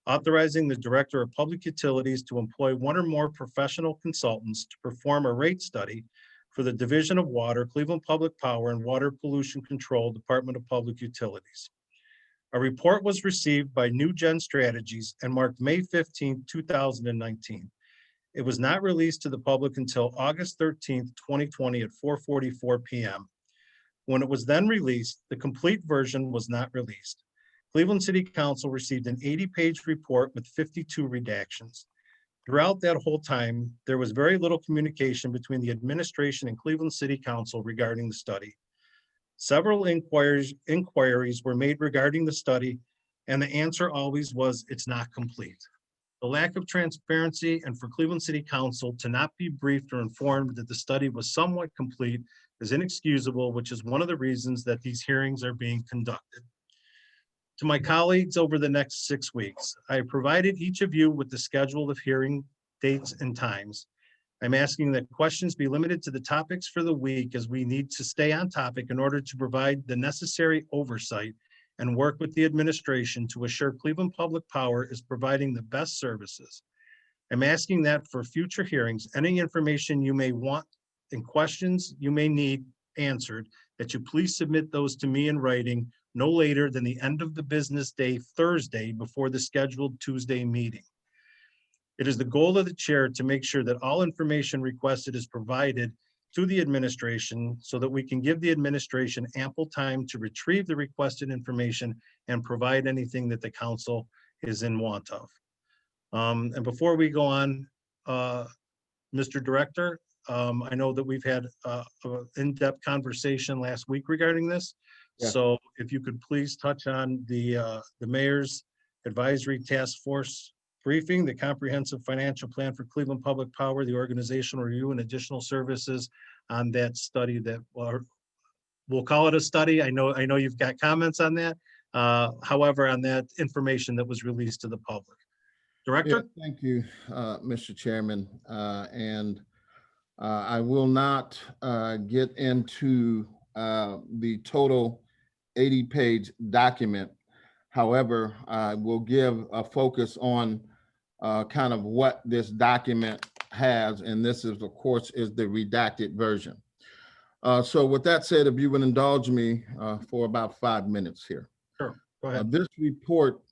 authorizing the Director of Public Utilities to employ one or more professional consultants to perform a rate study for the Division of Water, Cleveland Public Power and Water Pollution Control, Department of Public Utilities. A report was received by New Gen Strategies and marked May 15, 2019. It was not released to the public until August 13th, 2020 at 4:44 p.m. When it was then released, the complete version was not released. Cleveland City Council received an 80-page report with 52 redactions. Throughout that whole time, there was very little communication between the administration and Cleveland City Council regarding the study. Several inquiries were made regarding the study, and the answer always was, it's not complete. The lack of transparency and for Cleveland City Council to not be briefed or informed that the study was somewhat complete is inexcusable, which is one of the reasons that these hearings are being conducted. To my colleagues over the next 6 weeks, I have provided each of you with the schedule of hearing dates and times. I'm asking that questions be limited to the topics for the week, as we need to stay on topic in order to provide the necessary oversight and work with the administration to assure Cleveland Public Power is providing the best services. I'm asking that for future hearings, any information you may want and questions you may need answered, that you please submit those to me in writing no later than the end of the business day, Thursday, before the scheduled Tuesday meeting. It is the goal of the chair to make sure that all information requested is provided to the administration so that we can give the administration ample time to retrieve the requested information and provide anything that the council is in want of. And before we go on, Mr. Director, I know that we've had an in-depth conversation last week regarding this. Yeah. So if you could please touch on the mayor's advisory task force briefing, the comprehensive financial plan for Cleveland Public Power, the organizational review and additional services on that study that, we'll call it a study. I know you've got comments on that. However, on that information that was released to the public. Director? Yeah, thank you, Mr. Chairman. I will not get into the total 80-page document. However, I will give a focus on kind of what this document has, and this is, of course, is the redacted version. So with that said, if you would indulge me for about 5 minutes here. Sure, go ahead. This report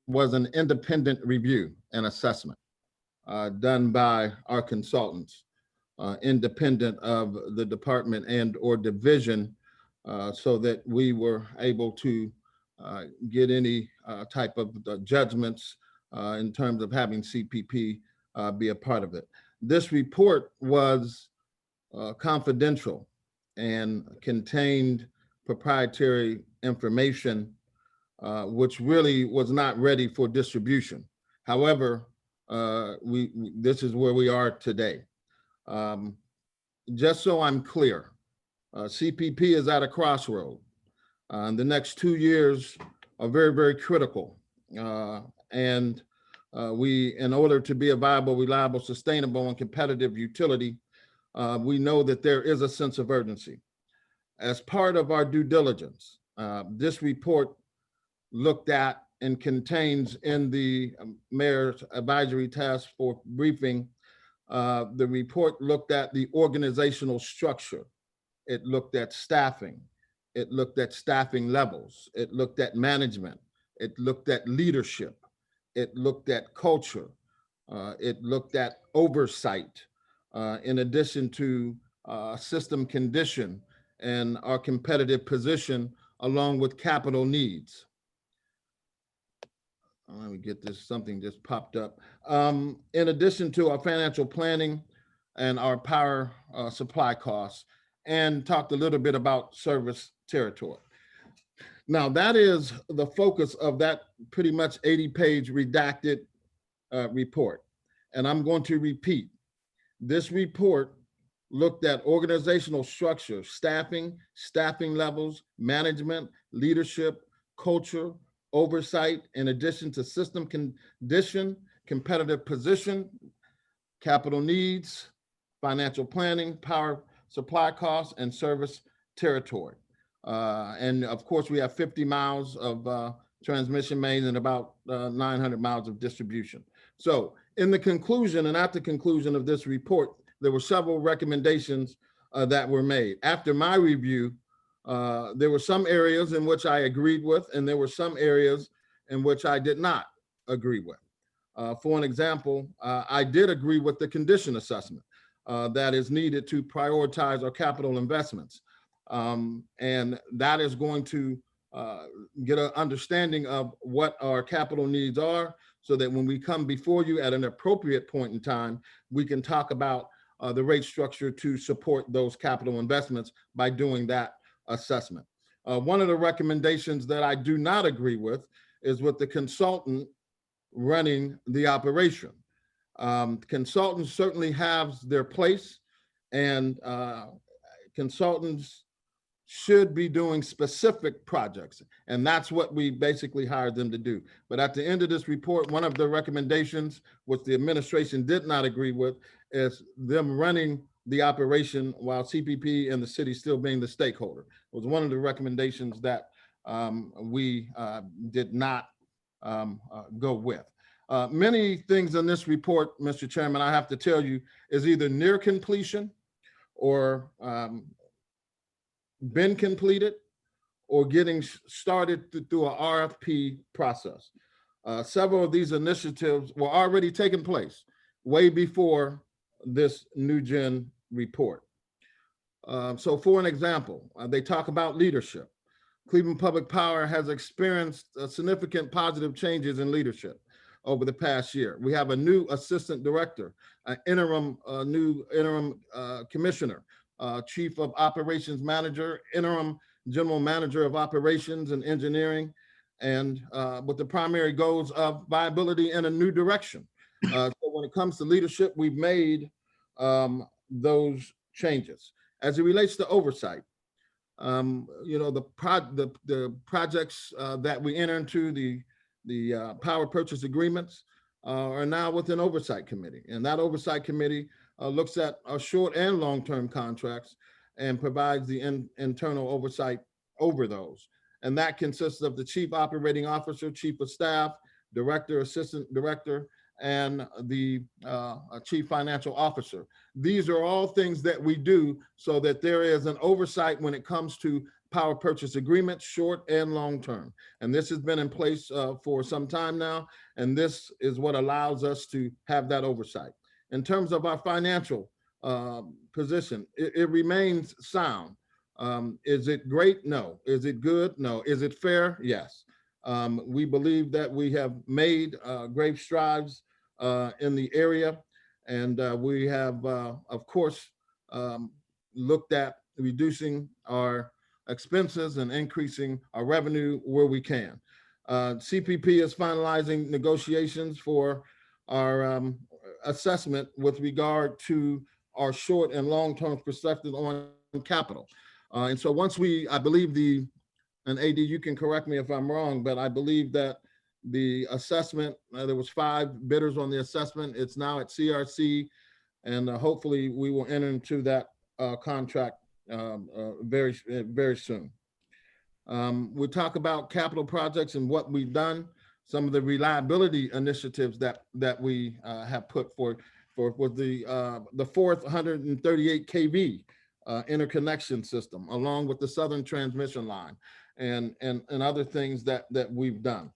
was an independent review and assessment done by our consultants, independent of the department and or division, so that we were able to get any type of judgments in terms of having CPP be a part of it. This report was confidential and contained proprietary information, which really was not ready for distribution. However, this is where we are today. Just so I'm clear, CPP is at a crossroad. The next 2 years are very, very critical. And we, in order to be a viable, reliable, sustainable, and competitive utility, we know that there is a sense of urgency. As part of our due diligence, this report looked at and contains in the mayor's advisory task force briefing, the report looked at the organizational structure. It looked at staffing. It looked at staffing levels. It looked at management. It looked at leadership. It looked at culture. It looked at oversight, in addition to system condition and our competitive position, along with capital needs. let me get this, something just popped up. In addition to our financial planning and our power supply costs, and talked a little bit about service territory. Now, that is the focus of that pretty much 80-page redacted report. And I'm going to repeat, this report looked at organizational structure, staffing levels, management, leadership, culture, oversight, in addition to system condition, competitive position, capital needs, financial planning, power supply costs, and service territory. And of course, we have 50 miles of transmission mains and about 900 miles of distribution. So in the conclusion and at the conclusion of this report, there were several recommendations that were made. After my review, there were some areas in which I agreed with, and there were some areas in which I did not agree with. For an example, I did agree with the condition assessment that is needed to prioritize our capital investments. And that is going to get an understanding of what our capital needs are, so that when we come before you at an appropriate point in time, we can talk about the rate structure to support those capital investments by doing that assessment. One of the recommendations that I do not agree with is with the consultant running the operation. Consultants certainly have their place, and consultants should be doing specific projects, and that's what we basically hired them to do. But at the end of this report, one of the recommendations, which the administration did not agree with, is them running the operation while CPP and the city still being the stakeholder. It was one of the recommendations that we did not go with. Many things in this report, Mr. Chairman, I have to tell you, is either near completion or been completed or getting started through an RFP process. Several of these initiatives were already taking place way before this New Gen report. So for an example, they talk about leadership. Cleveland Public Power has experienced significant positive changes in leadership over the past year. We have a new assistant director, an new interim commissioner, chief of operations manager, interim general manager of operations and engineering, and with the primary goals of viability in a new direction. So when it comes to leadership, we've made those changes. As it relates to oversight, you know, the projects that we enter into, the power purchase agreements are now with an oversight committee, and that oversight committee looks at our short and long-term contracts and provides the internal oversight over those. And that consists of the chief operating officer, chief of staff, director, assistant director, and the chief financial officer. These are all things that we do so that there is an oversight when it comes to power purchase agreements, short and long term. And this has been in place for some time now, and this is what allows us to have that oversight. In terms of our financial position, it remains sound. Is it great? No. Is it good? No. Is it fair? Yes. We believe that we have made great strides in the area, and we have, of course, looked at reducing our expenses and increasing our revenue where we can. CPP is finalizing negotiations for our assessment with regard to our short and long-term perspective on capital. And so once I believe and AD, you can correct me if I'm wrong, but I believe that the assessment, there was 5 bidders on the assessment. It's now at CRC, and hopefully we will enter into that contract very, very soon. We talk about capital projects and what we've done, some of the reliability initiatives that we have put forth with the fourth 138 kV interconnection system, along with the Southern Transmission Line and other things that we've done.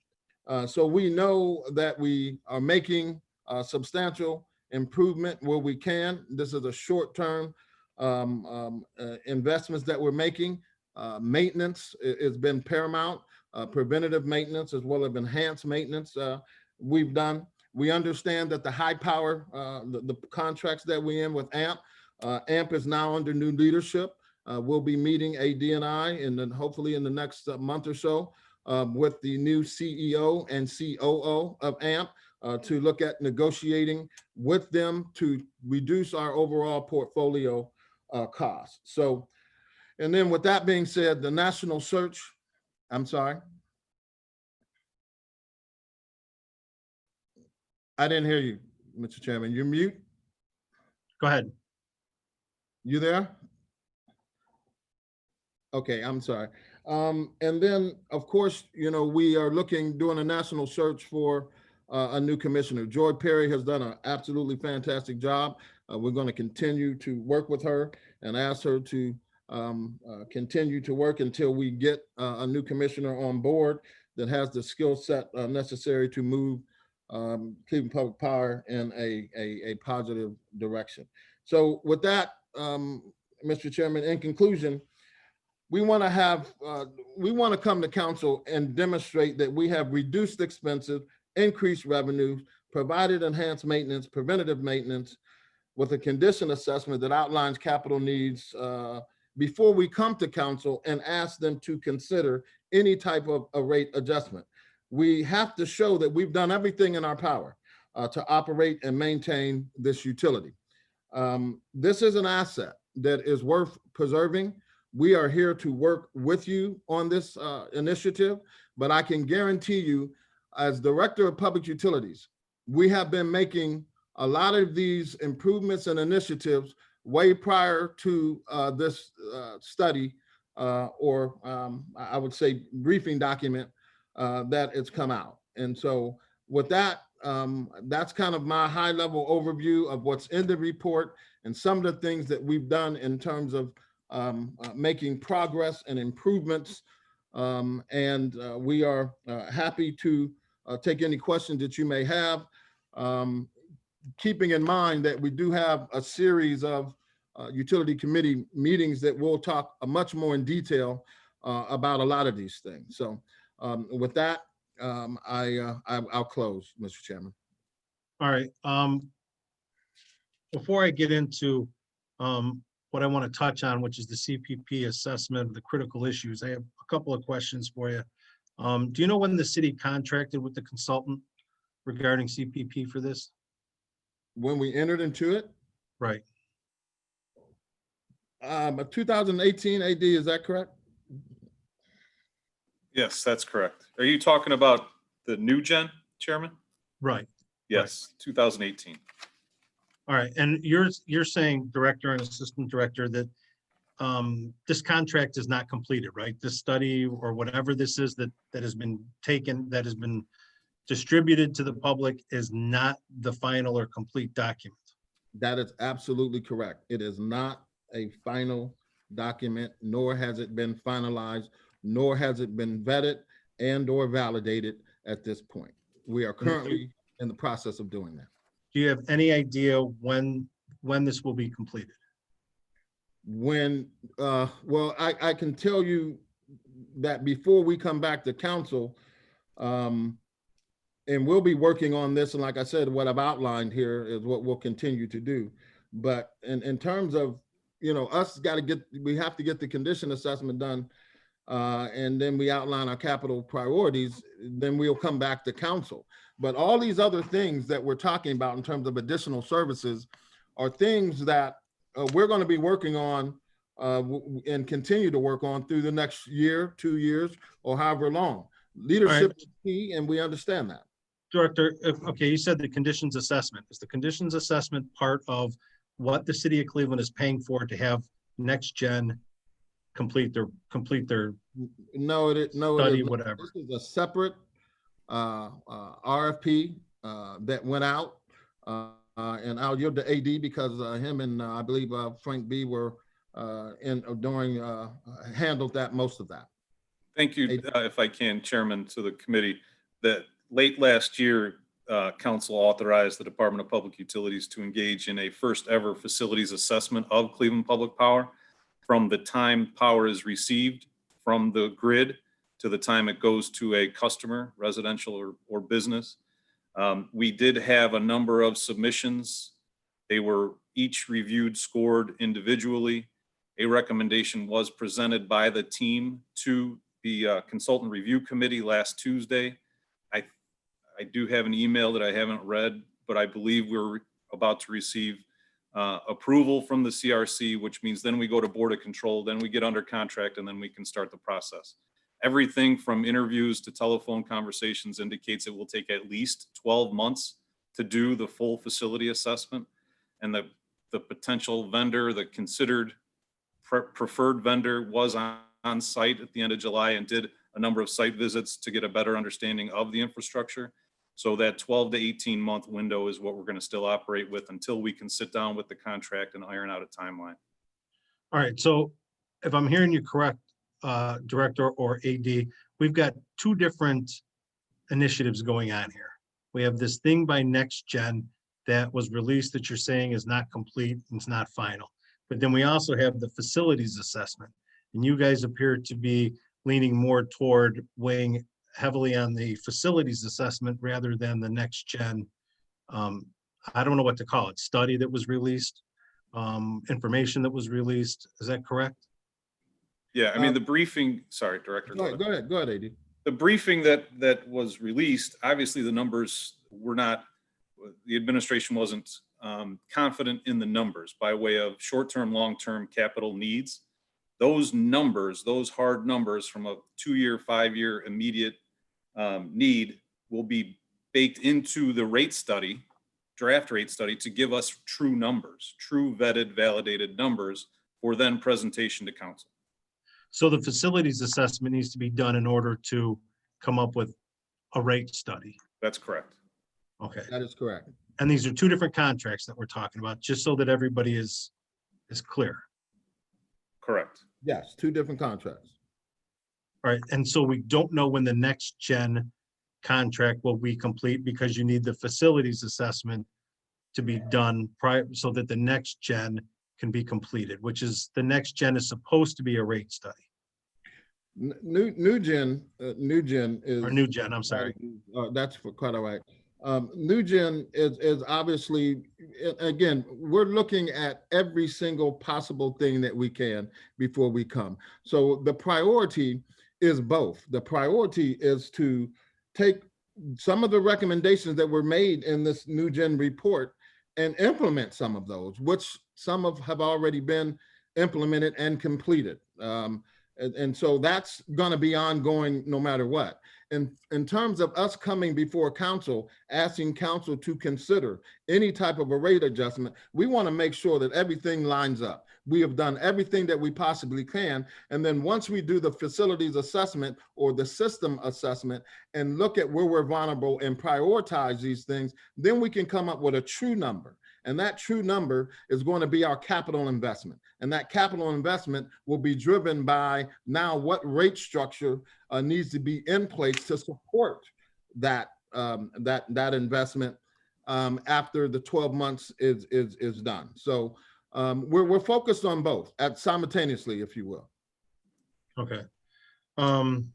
So we know that we are making substantial improvement where we can. This is a short-term investments that we're making. Maintenance has been paramount. preventative maintenance as well as enhanced maintenance we've done. We understand that the high power, the contracts that we're in with AMP, AMP is now under new leadership. We'll be meeting AD&I and then hopefully in the next month or so with the new CEO and COO of AMP to look at negotiating with them to reduce our overall portfolio costs. So, and then with that being said, the national search, I'm sorry. I didn't hear you, Mr. Chairman. You're mute. Go ahead. You there? Okay, I'm sorry. And then, of course, you know, we are doing a national search for a new commissioner. Joy Perry has done an absolutely fantastic job. We're going to continue to work with her and ask her to continue to work until we get a new commissioner on board that has the skill set necessary to move Cleveland Public Power in a positive direction. So with that, Mr. Chairman, in conclusion, we want to come to council and demonstrate that we have reduced expenses, increased revenue, provided enhanced maintenance, preventative maintenance with a condition assessment that outlines capital needs before we come to council and ask them to consider any type of a rate adjustment. We have to show that we've done everything in our power to operate and maintain this utility. This is an asset that is worth preserving. We are here to work with you on this initiative, but I can guarantee you, as Director of Public Utilities, we have been making a lot of these improvements and initiatives way prior to this study or I would say briefing document that it's come out. And so with that, that's kind of my high level overview of what's in the report and some of the things that we've done in terms of making progress and improvements. And we are happy to take any questions that you may have, keeping in mind that we do have a series of utility committee meetings that will talk much more in detail about a lot of these things. So with that, I'll close, Mr. Chairman. All right. Before I get into what I want to touch on, which is the CPP assessment of the critical issues, I have a couple of questions for you. Do you know when the city contracted with the consultant regarding CPP for this? When we entered into it? Right. 2018 AD, is that correct? Yes, that's correct. Are you talking about the new gen, Chairman? Right. Yes, 2018. All right. And you're saying, Director and Assistant Director, that this contract is not completed, right? This study or whatever this is that has been taken, that has been distributed to the public is not the final or complete document. That is absolutely correct. It is not a final document, nor has it been finalized, nor has it been vetted and or validated at this point. We are currently in the process of doing that. Do you have any idea when this will be completed? When, well, I can tell you that before we come back to council, and we'll be working on this, and like I said, what I've outlined here is what we'll continue to do. But in terms of, you know, we have to get the condition assessment done, and then we outline our capital priorities, then we'll come back to council. But all these other things that we're talking about in terms of additional services are things that we're going to be working on and continue to work on through the next year, 2 years, or however long. Leadership is key, and we understand that. Director, okay, you said the conditions assessment. Is the conditions assessment part of what the city of Cleveland is paying for to have Next Gen complete their no, it study, is whatever? This is a separate RFP that went out, and I'll yield to AD because him and I believe Frank B were handled most of that. Thank you, if I can, Chairman, to the committee, that late last year, Council authorized the Department of Public Utilities to engage in a first ever facilities assessment of Cleveland Public Power from the time power is received from the grid to the time it goes to a customer, residential or business. We did have a number of submissions. They were each reviewed, scored individually. A recommendation was presented by the team to the consultant review committee last Tuesday. I do have an email that I haven't read, but I believe we're about to receive approval from the CRC, which means then we go to Board of Control, then we get under contract, and then we can start the process. Everything from interviews to telephone conversations indicates it will take at least 12 months to do the full facility assessment. And the potential vendor, the considered preferred vendor, was on site at the end of July and did a number of site visits to get a better understanding of the infrastructure. So that 12 to 18 month window is what we're going to still operate with until we can sit down with the contract and iron out a timeline. All right, so if I'm hearing you correct, Director or AD, we've got two different initiatives going on here. We have this thing by Next Gen that was released that you're saying is not complete and it's not final. But then we also have the facilities assessment. And you guys appear to be leaning more toward weighing heavily on the facilities assessment rather than the Next Gen, I don't know what to call it, study that was released, information that was released. Is that correct? Yeah, I mean, the briefing, sorry, Director. Go ahead, AD. The briefing that was released, obviously the numbers were not, the administration wasn't confident in the numbers by way of short-term, long-term capital needs. Those numbers, those hard numbers from a 2-year, 5-year immediate need will be baked into the rate study, draft rate study, to give us true numbers, true vetted, validated numbers for then presentation to council. So the facilities assessment needs to be done in order to come up with a rate study. That's correct. Okay. That is correct. And these are two different contracts that we're talking about, just so that everybody is clear. Correct. Yes, two different contracts. All right, and so we don't know when the Next Gen contract will be complete because you need the facilities assessment to be done prior so that the Next Gen can be completed, which is the Next Gen is supposed to be a rate study. New Gen is. Or New Gen, I'm sorry. That's for quite all right. New Gen is obviously, again, we're looking at every single possible thing that we can before we come. So the priority is both. The priority is to take some of the recommendations that were made in this New Gen report and implement some of those, which some have already been implemented and completed. And so that's going to be ongoing no matter what. And in terms of us coming before council, asking council to consider any type of a rate adjustment, we want to make sure that everything lines up. We have done everything that we possibly can. And then once we do the facilities assessment or the system assessment and look at where we're vulnerable and prioritize these things, then we can come up with a true number. And that true number is going to be our capital investment. And that capital investment will be driven by now what rate structure needs to be in place to support that that investment after the 12 months is done. So we're focused on both simultaneously, if you will. Okay. And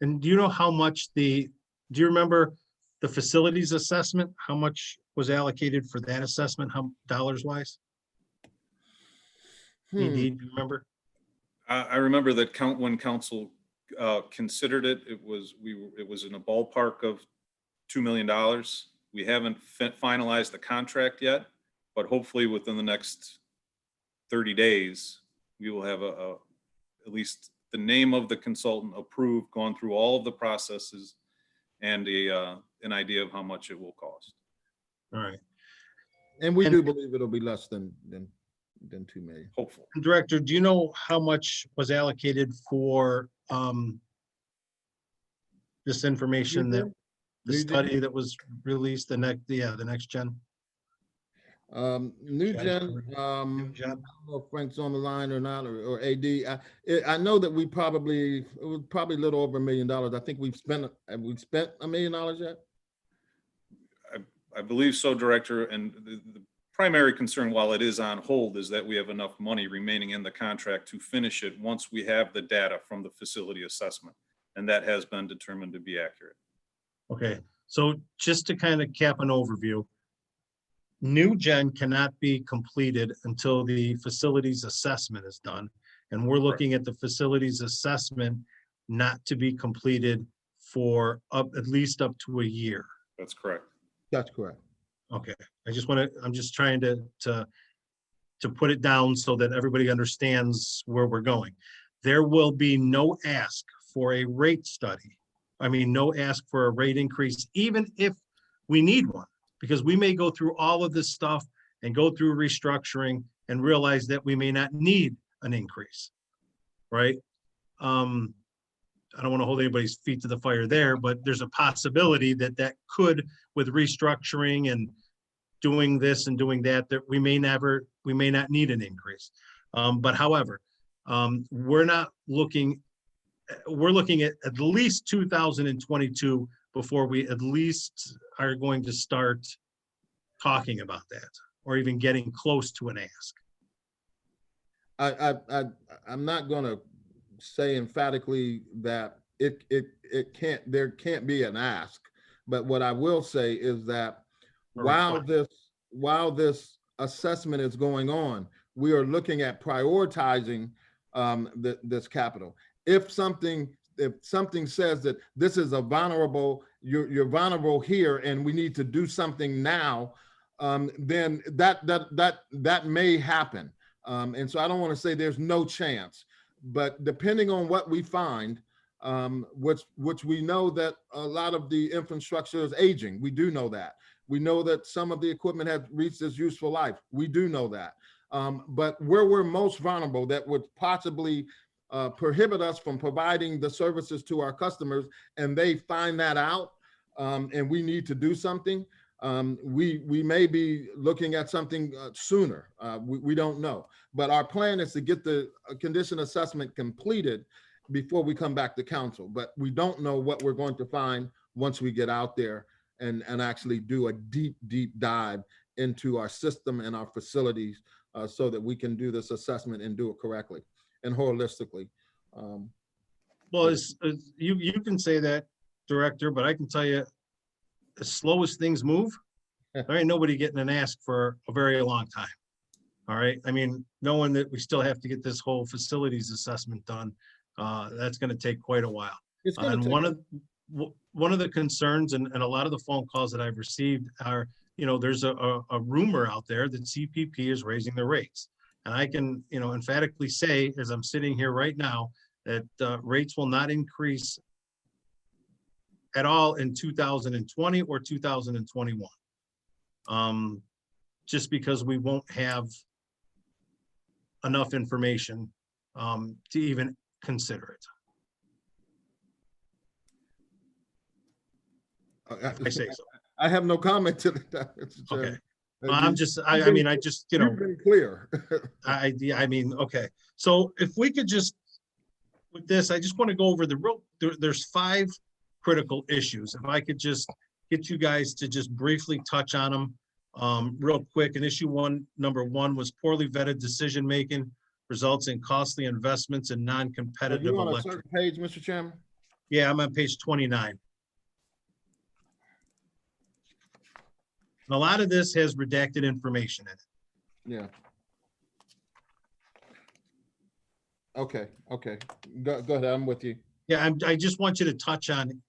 do you know how much do you remember the facilities assessment? How much was allocated for that assessment, how dollars wise? ED, do you remember? I remember that when council considered it, it was in a ballpark of $2 million. We haven't finalized the contract yet, but hopefully within the next 30 days, we will have at least the name of the consultant approved, gone through all of the processes, and an idea of how much it will cost. All right. And we do believe it'll be less than 2 million. Hopeful. Director, do you know how much was allocated for this information, that the study that was released, the Next Gen? New Gen, I don't know if Frank's on the line or not, or AD. I know that it was probably a little over $1 million. I think have we spent $1 million yet? I believe so, Director. And the primary concern, while it is on hold, is that we have enough money remaining in the contract to finish it once we have the data from the facility assessment. And that has been determined to be accurate. Okay, so just to kind of cap an overview, New Gen cannot be completed until the facilities assessment is done. And we're looking at the facilities assessment not to be completed for at least up to a year. That's correct. That's correct. Okay, I'm just trying to put it down so that everybody understands where we're going. There will be no ask for a rate study. I mean, no ask for a rate increase, even if we need one, because we may go through all of this stuff and go through restructuring and realize that we may not need an increase, right? I don't want to hold anybody's feet to the fire there, but there's a possibility that that could, with restructuring and doing this and doing that, that we may not need an increase. But however, we're looking at least 2022 before we at least are going to start talking about that, or even getting close to an ask. I'm not gonna say emphatically that there can't be an ask, but what I will say is that while this assessment is going on, we are looking at prioritizing this capital. If something says that this is a vulnerable, you're vulnerable here, and we need to do something now, then that may happen. And so I don't want to say there's no chance, but depending on what we find, which we know that a lot of the infrastructure is aging. We do know that. We know that some of the equipment has reached its useful life. We do know that. But where we're most vulnerable, that would possibly prohibit us from providing the services to our customers, and they find that out, and we need to do something, we may be looking at something sooner. We don't know. But our plan is to get the condition assessment completed before we come back to council. But we don't know what we're going to find once we get out there and actually do a deep dive into our system and our facilities, so that we can do this assessment and do it correctly and holistically. Well, you can say that, Director, but I can tell you, as slow as things move, there ain't nobody getting an ask for a very long time. All right. I mean, knowing that we still have to get this whole facilities assessment done, that's going to take quite a while. And one of the concerns and a lot of the phone calls that I've received are, there's a rumor out there that CPP is raising their rates. And I can, emphatically say, as I'm sitting here right now, that rates will not increase at all in 2020 or 2021. Just because we won't have enough information to even consider it. I say so. I have no comment to that. Okay. I just, You've been clear. I mean, okay. So if we could just, with this, I just want to go over there's 5 critical issues. If I could just get you guys to just briefly touch on them real quick. And number 1 was poorly vetted decision-making results in costly investments and non-competitive You on a electric. certain page, Mr. Chairman? Yeah, I'm on page 29. And a lot of this has redacted information in it. Yeah. Okay. Go ahead, I'm with you. Yeah, I just want you to touch on,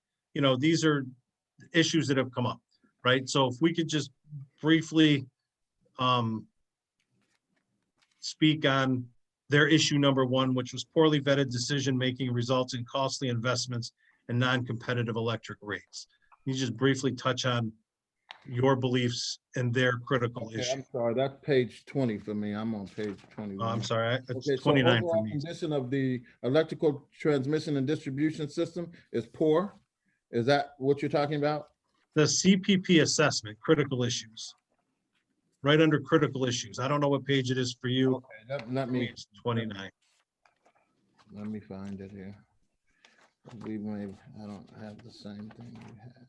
these are issues that have come up, right? So if we could just briefly speak on their issue number 1, which was poorly vetted decision-making results in costly investments and non-competitive electric rates. Can you just briefly touch on your beliefs and their critical issue? I'm sorry, that's page 20 for me. I'm on page 21. I'm sorry, it's Okay, so 29 for overall me. condition of the electrical transmission and distribution system is poor. Is that what you're talking about? The CPP assessment, critical issues. Right under critical issues. I don't know what page it is for you. Okay, let me, It's 29. let me find it here. I don't have the same thing you have.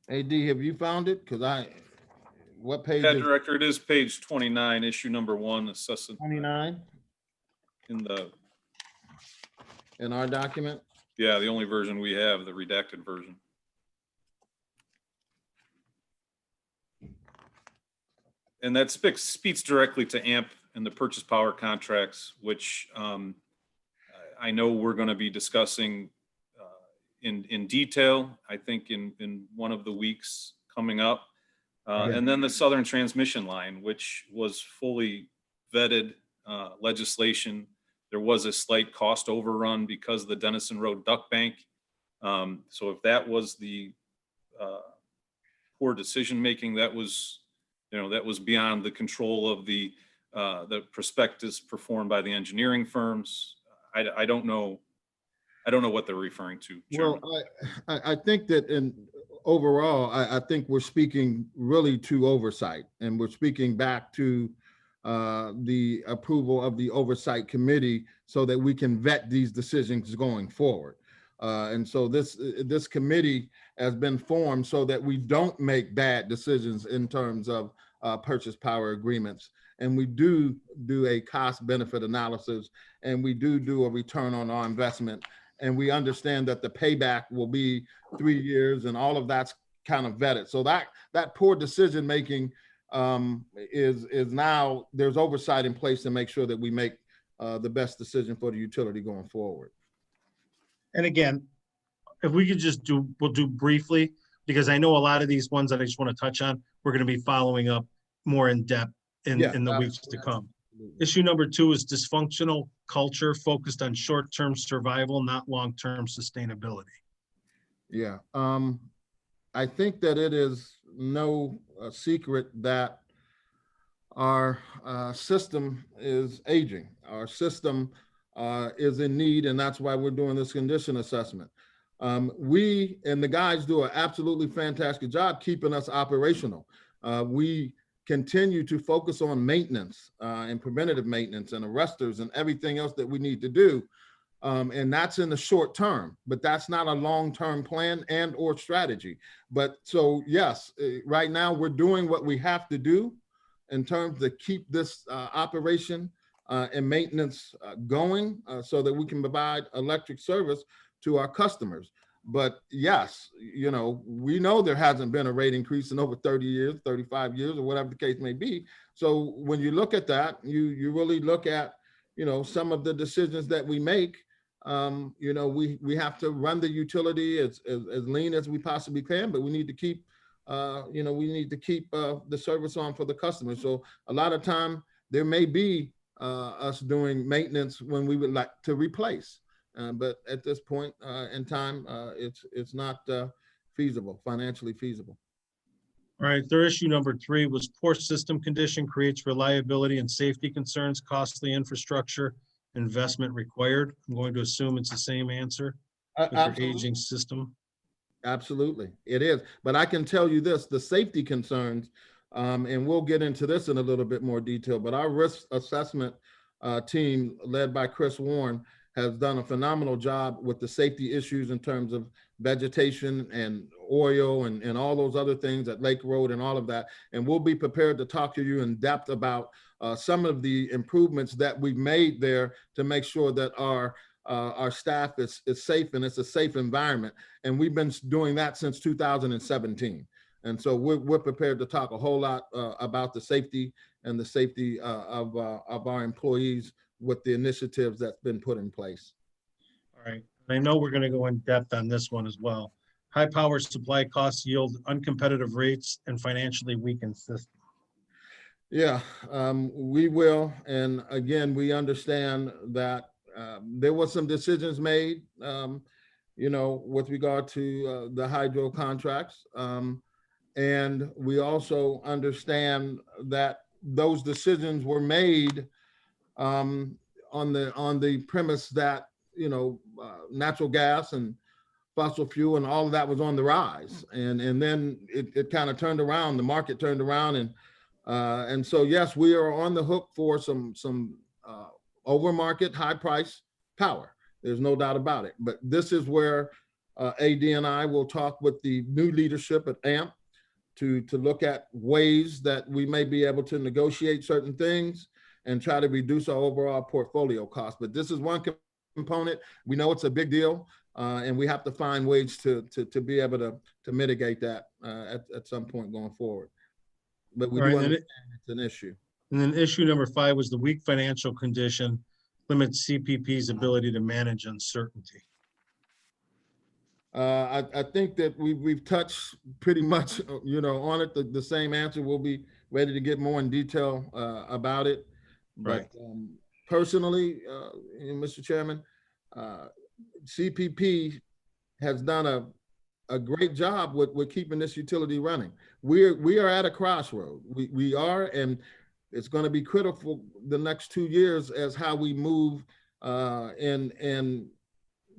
AD, have you found it? Because what page Yeah, is Director, it is page 29, issue number 1, assessment 29 in the, in our document? yeah, the only version we have, the redacted version. And that speaks directly to AMP and the purchase power contracts, which I know we're going to be discussing in detail, I think in one of the weeks coming up. And then the Southern Transmission Line, which was fully vetted legislation. There was a slight cost overrun because of the Dennison Road Duck Bank. So if that was the poor decision-making, that was beyond the control of the prospectus performed by the engineering firms. I don't know what they're referring to, Chairman. Well, I think that overall, I think we're speaking really to oversight, and we're speaking back to the approval of the oversight committee so that we can vet these decisions going forward. And so this committee has been formed so that we don't make bad decisions in terms of purchase power agreements. And we do a cost benefit analysis, and we do a return on our investment. And we understand that the payback will be 3 years, and all of that's kind of vetted. So that poor decision making is now, there's oversight in place to make sure that we make the best decision for the utility going forward. And again, if we could we'll do briefly, because I know a lot of these ones that I just want to touch on, we're going to be following up more in depth in the weeks to come. Issue number 2 is dysfunctional culture focused on short-term survival, not long-term sustainability. Yeah, I think that it is no secret that our system is aging. Our system is in need, and that's why we're doing this condition assessment. We and the guys do an absolutely fantastic job keeping us operational. We continue to focus on maintenance and preventative maintenance and arresters and everything else that we need to do. And that's in the short term, but that's not a long-term plan and or strategy. But so yes, right now we're doing what we have to do in terms to keep this operation and maintenance going so that we can provide electric service to our customers. But yes, we know there hasn't been a rate increase in over 30 years, 35 years, or whatever the case may be. So when you look at that, you really look at, some of the decisions that we make. We have to run the utility as lean as we possibly can, but we need to keep, the service on for the customer. So a lot of time there may be us doing maintenance when we would like to replace. But at this point in time, it's not financially feasible. All right, their issue number 3 was poor system condition creates reliability and safety concerns, costly infrastructure, investment required. I'm going to assume it's the same answer with your aging system. Absolutely, it is. But I can tell you this, the safety concerns, and we'll get into this in a little bit more detail, but our risk assessment team led by Chris Warren has done a phenomenal job with the safety issues in terms of vegetation and oil and all those other things at Lake Road and all of that. And we'll be prepared to talk to you in depth about some of the improvements that we've made there to make sure that our staff is safe and it's a safe environment. And we've been doing that since 2017. And so we're prepared to talk a whole lot about the safety and the safety of our employees with the initiatives that's been put in place. All right, I know we're going to go in depth on this one as well. High power supply costs yield uncompetitive rates and financially weakened system. Yeah, we will. And again, we understand that there was some decisions made, with regard to the hydro contracts. And we also understand that those decisions were made on the premise that, natural gas and fossil fuel and all of that was on the rise. And then it kind of turned around, the market turned around. And so, yes, we are on the hook for some over market, high price power. There's no doubt about it. But this is where AD and I will talk with the new leadership at AMP to look at ways that we may be able to negotiate certain things and try to reduce our overall portfolio cost. But this is one component. We know it's a big deal, and we have to find ways to be able to mitigate that at some point going forward. But we All do right, and understand it's an issue. And then issue number 5 was the weak financial condition limits CPP's ability to manage uncertainty. I think that we've touched pretty much, on it. The same answer. We'll be ready to get more in detail about it. But personally, Mr. Chairman, CPP has done a great job with keeping this utility running. We are at a crossroad. We are, and it's going to be critical the next 2 years as how we move in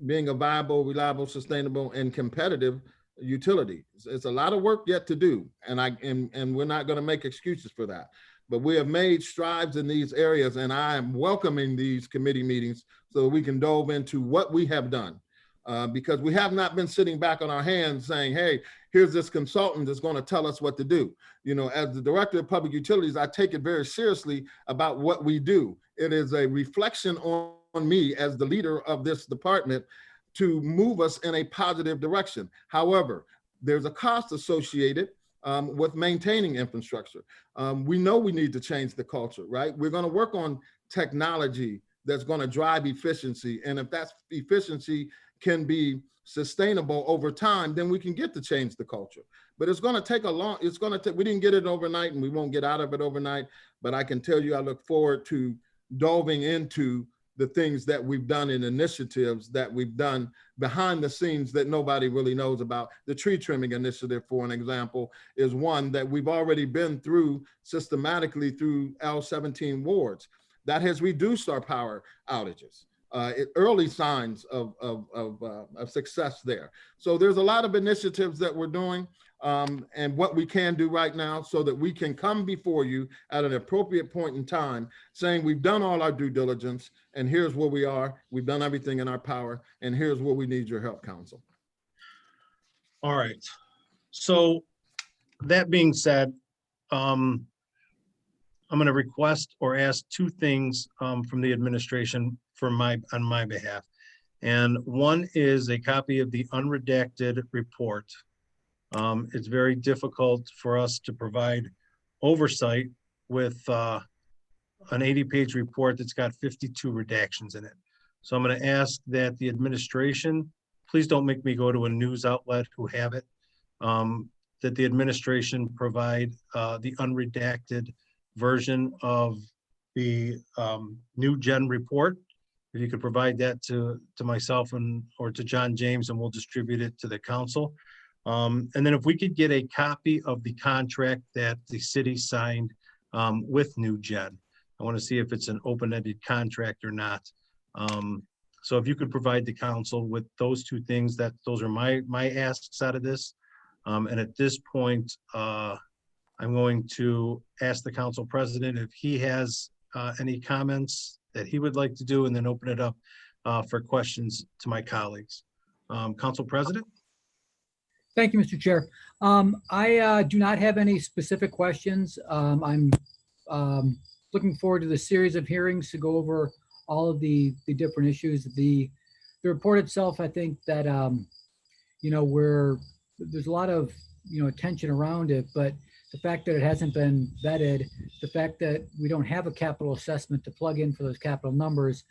being a viable, reliable, sustainable, and competitive utility. It's a lot of work yet to do, and we're not going to make excuses for that. But we have made strides in these areas, and I am welcoming these committee meetings so that we can delve into what we have done. Because we have not been sitting back on our hands saying, hey, here's this consultant that's going to tell us what to do. As the Director of Public Utilities, I take it very seriously about what we do. It is a reflection on me as the leader of this department to move us in a positive direction. However, there's a cost associated with maintaining infrastructure. We know we need to change the culture, right? We're going to work on technology that's going to drive efficiency. And if that efficiency can be sustainable over time, then we can get to change the culture. But it's going to take we didn't get it overnight, and we won't get out of it overnight. But I can tell you, I look forward to delving into the things that we've done in initiatives that we've done behind the scenes that nobody really knows about. The tree trimming initiative, for an example, is one that we've already been through systematically through L17 wards. That has reduced our power outages. Early signs of success there. So there's a lot of initiatives that we're doing and what we can do right now so that we can come before you at an appropriate point in time saying we've done all our due diligence and here's where we are. We've done everything in our power and here's where we need your help, Council. All right. So that being said, I'm going to request or ask 2 things from the administration on my behalf. And one is a copy of the unredacted report. It's very difficult for us to provide oversight with an 80-page report that's got 52 redactions in it. So I'm going to ask that the administration, please don't make me go to a news outlet who have it, that the administration provide the unredacted version of the new gen report. If you could provide that to myself or to John James, and we'll distribute it to the council. And then if we could get a copy of the contract that the city signed with New Gen. I want to see if it's an open-ended contract or not. So if you could provide the council with those 2 things, those are my asks out of this. And at this point, I'm going to ask the council president if he has any comments that he would like to do, and then open it up for questions to my colleagues. Council President? Thank you, Mr. Chair. I do not have any specific questions. I'm looking forward to the series of hearings to go over all of the different issues. The report itself, I think that, there's a lot of, attention around it, but the fact that it hasn't been vetted, the fact that we don't have a capital assessment to plug in for those capital numbers,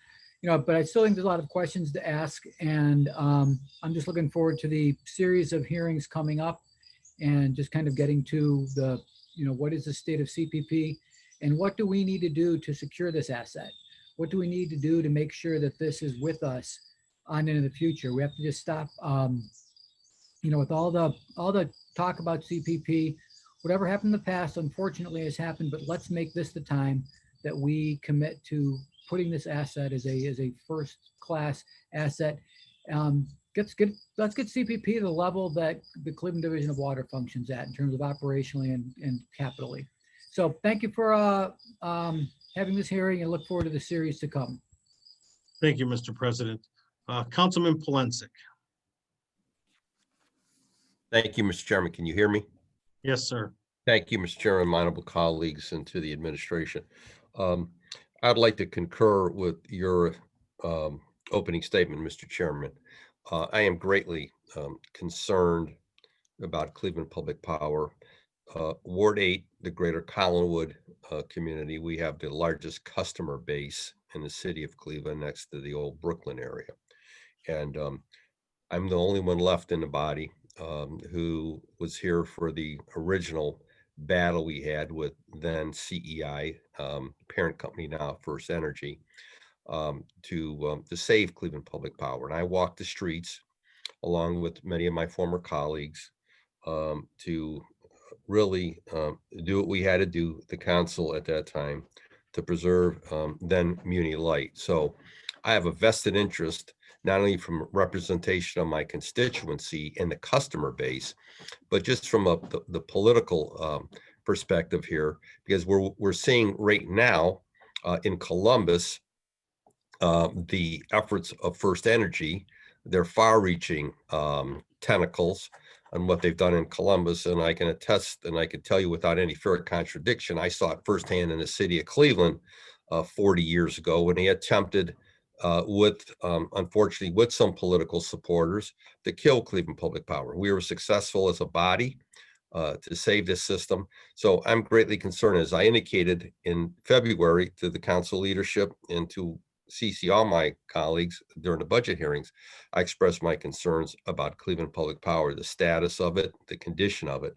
but I still think there's a lot of questions to ask. And I'm just looking forward to the series of hearings coming up and just kind of getting to the, what is the state of CPP and what do we need to do to secure this asset? What do we need to do to make sure that this is with us on into the future? We have to just stop, with all the talk about CPP. Whatever happened in the past, unfortunately, has happened, but let's make this the time that we commit to putting this asset as a first-class asset. Let's get CPP to the level that the Cleveland Division of Water functions at in terms of operationally and capitally. So thank you for having this hearing and look forward to the series to come. Thank you, Mr. President. Councilman Polensek. Thank you, Mr. Chairman. Can you hear me? Yes, sir. Thank you, Mr. Chairman, my honorable colleagues, and to the administration. I'd like to concur with your opening statement, Mr. Chairman. I am greatly concerned about Cleveland Public Power. Ward 8, the greater Collinwood community, we have the largest customer base in the city of Cleveland next to the old Brooklyn area. And I'm the only one left in the body who was here for the original battle we had with then CEI, parent company now First Energy, to save Cleveland Public Power. And I walked the streets along with many of my former colleagues to really do what we had to do, the council at that time, to preserve then Muni Light. So I have a vested interest, not only from representation of my constituency and the customer base, but just from the political perspective here, because we're seeing right now in Columbus the efforts of First Energy, their far-reaching tentacles on what they've done in Columbus. And I can attest, and I can tell you without any fear of contradiction, I saw it firsthand in the city of Cleveland 40 years ago when they attempted unfortunately, with some political supporters, to kill Cleveland Public Power. We were successful as a body to save this system. So I'm greatly concerned, as I indicated in February to the council leadership and to CC all my colleagues during the budget hearings, I expressed my concerns about Cleveland Public Power, the status of it, the condition of it.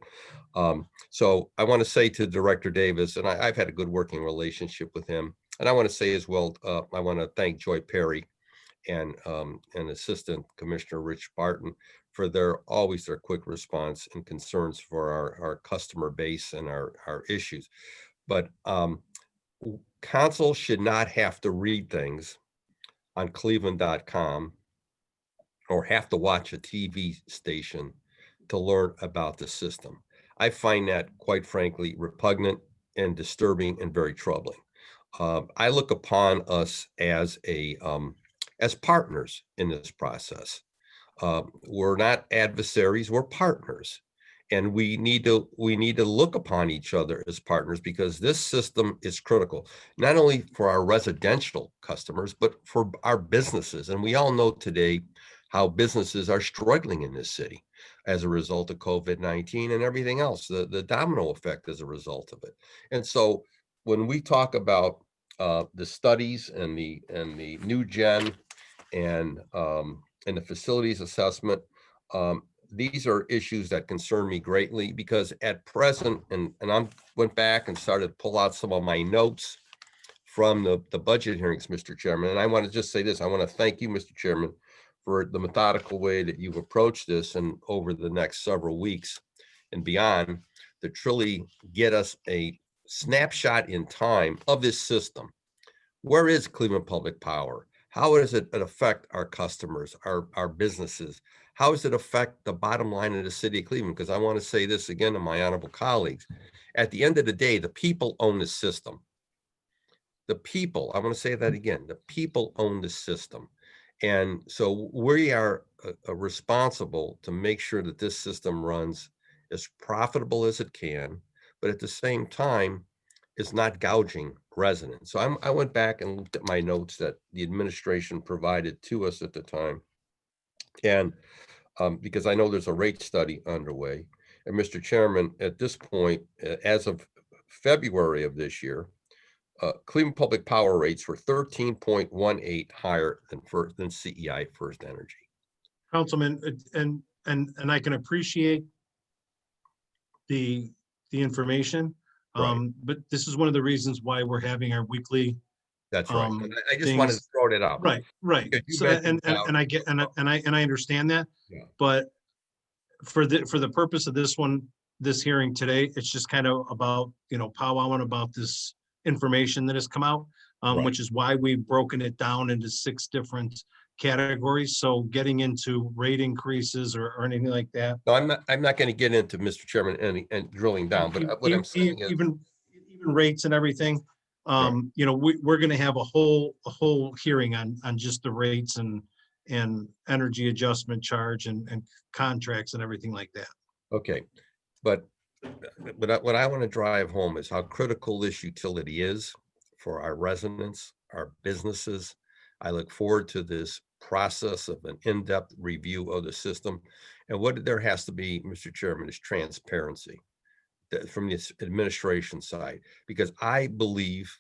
So I want to say to Director Davis, and I've had a good working relationship with him, and I want to say as well, I want to thank Joy Perry and Assistant Commissioner Rich Barton for always their quick response and concerns for our customer base and our issues. But council should not have to read things on cleveland.com or have to watch a TV station to learn about the system. I find that, quite frankly, repugnant and disturbing and very troubling. I look upon us as partners in this process. We're not adversaries, we're partners. And we need to look upon each other as partners, because this system is critical, not only for our residential customers, but for our businesses. And we all know today how businesses are struggling in this city as a result of COVID-19 and everything else, the domino effect as a result of it. And so when we talk about the studies and the new gen and the facilities assessment, these are issues that concern me greatly, because at present, and I went back and started to pull out some of my notes from the budget hearings, Mr. Chairman. And I want to just say this, I want to thank you, Mr. Chairman, for the methodical way that you've approached this and over the next several weeks and beyond to truly get us a snapshot in time of this system. Where is Cleveland Public Power? How does it affect our customers, our businesses? How does it affect the bottom line of the city of Cleveland? Because I want to say this again to my honorable colleagues. At the end of the day, the people own the system. The people, I want to say that again, the people own the system. And so we are responsible to make sure that this system runs as profitable as it can, but at the same time, is not gouging residents. So I went back and looked at my notes that the administration provided to us at the time. And because I know there's a rate study underway. And Mr. Chairman, at this point, as of February of this year, Cleveland Public Power rates were 13.18 higher than CEI First Energy. Councilman, and I can appreciate the information. Right. But this is one of the reasons why we're having our weekly. That's right. I just wanted to throw it out. Right. So, and I get, and I understand that, Yeah. but for the purpose of this hearing today, it's just kind of about, powwowing about this information that has come out, Right. which is why we've broken it down into 6 different categories. So getting into rate increases or anything like that. No, I'm not going to get into, Mr. Chairman, and drilling down, but what I'm saying is even rates and everything, we're going to have a whole hearing on just the rates and energy adjustment charge and contracts and everything like that. Okay, but what I want to drive home is how critical this utility is for our residents, our businesses. I look forward to this process of an in-depth review of the system. And what there has to be, Mr. Chairman, is transparency from the administration side, because I believe,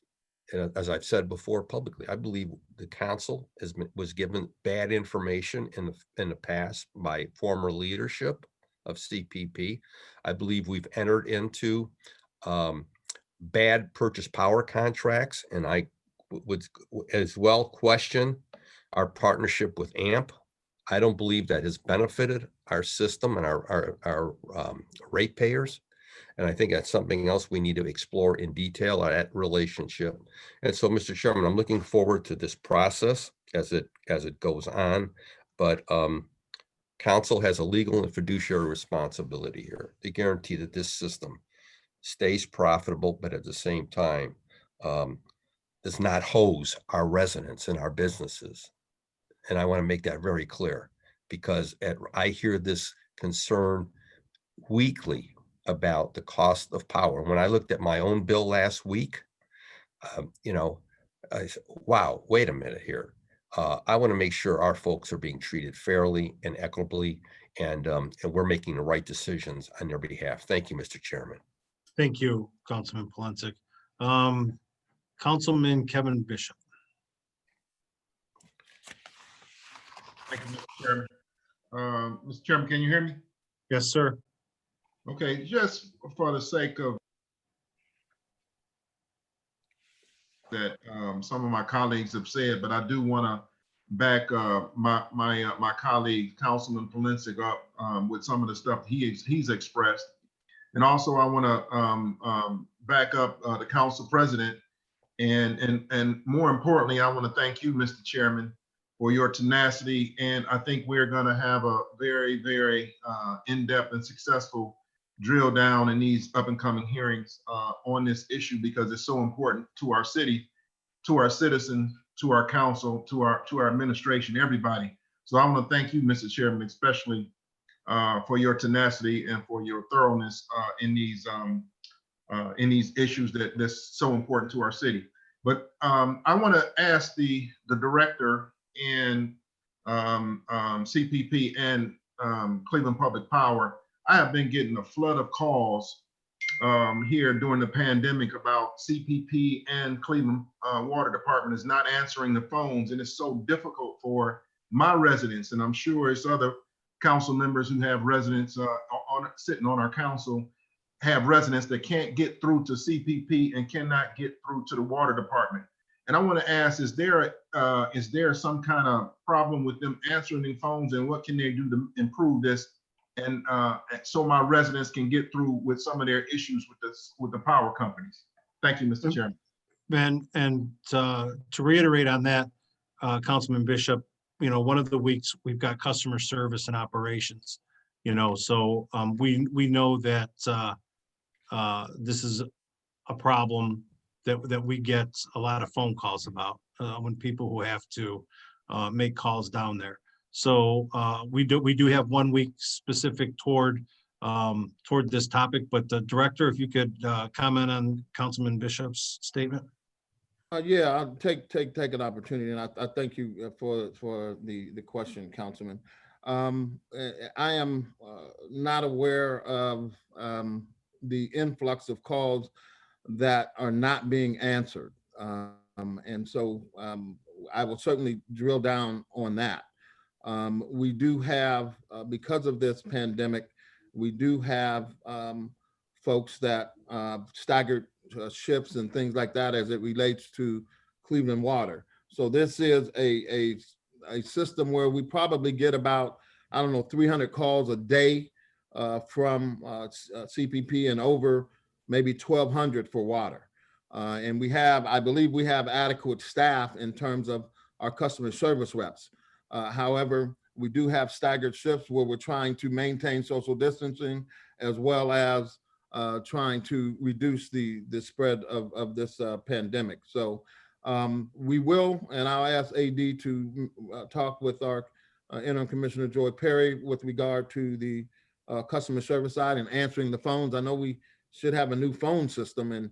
as I've said before publicly, I believe the council was given bad information in the past by former leadership of CPP. I believe we've entered into bad purchase power contracts, and I would as well question our partnership with AMP. I don't believe that has benefited our system and our ratepayers. And I think that's something else we need to explore in detail, that relationship. And so, Mr. Chairman, I'm looking forward to this process as it goes on. But council has a legal and fiduciary responsibility here to guarantee that this system stays profitable, but at the same time, does not hose our residents and our businesses. And I want to make that very clear, because I hear this concern weekly about the cost of power. When I looked at my own bill last week, I said, wow, wait a minute here. I want to make sure our folks are being treated fairly and equitably, and we're making the right decisions on their behalf. Thank you, Mr. Chairman. Thank you, Councilman Polensek. Councilman Kevin Bishop. Thank you, Mr. Chairman. Mr. Chairman, can you hear me? Yes, sir. Okay, just for the sake of that, some of my colleagues have said, but I do want to back my colleague Councilman Polensek up with some of the stuff he's expressed, and also I want to back up the council president, and more importantly, I want to thank you, Mr. Chairman, for your tenacity, and I think we're going to have a very, very in-depth and successful drill down in these up and coming hearings on this issue, because it's so important to our city, to our citizens, to our council, to our administration, everybody. So I want to thank you, Mr. Chairman, especially for your tenacity and for your thoroughness in these issues that's so important to our city. But I want to ask the director and CPP and Cleveland Public Power. I have been getting a flood of calls here during the pandemic about CPP and Cleveland Water Department is not answering the phones, and it's so difficult for my residents, and I'm sure it's other council members who have residents sitting on our council, have residents that can't get through to CPP and cannot get through to the water department. And I want to ask, is there some kind of problem with them answering the phones, and what can they do to improve this? And so my residents can get through with some of their issues with the power companies. Thank you, Mr. Chairman. And to reiterate on that, Councilman Bishop, one of the weeks we've got customer service and operations, so we know that this is a problem that we get a lot of phone calls about when people who have to make calls down there. So we do have 1 week specific toward this topic, but the director, if you could comment on Councilman Bishop's statement. Yeah, I'll take an opportunity, and I thank you for the question, Councilman. I am not aware of the influx of calls that are not being answered, and so I will certainly drill down on that. We do have, because of this pandemic, we do have folks that staggered shifts and things like that as it relates to Cleveland Water. So this is a system where we probably get about, 300 calls a day from CPP, and over maybe 1,200 for water. And I believe we have adequate staff in terms of our customer service reps. However, we do have staggered shifts where we're trying to maintain social distancing, as well as trying to reduce the spread of this pandemic. So we will, and I'll ask AD to talk with our interim commissioner, Joy Perry, with regard to the customer service side and answering the phones. I know we should have a new phone system, and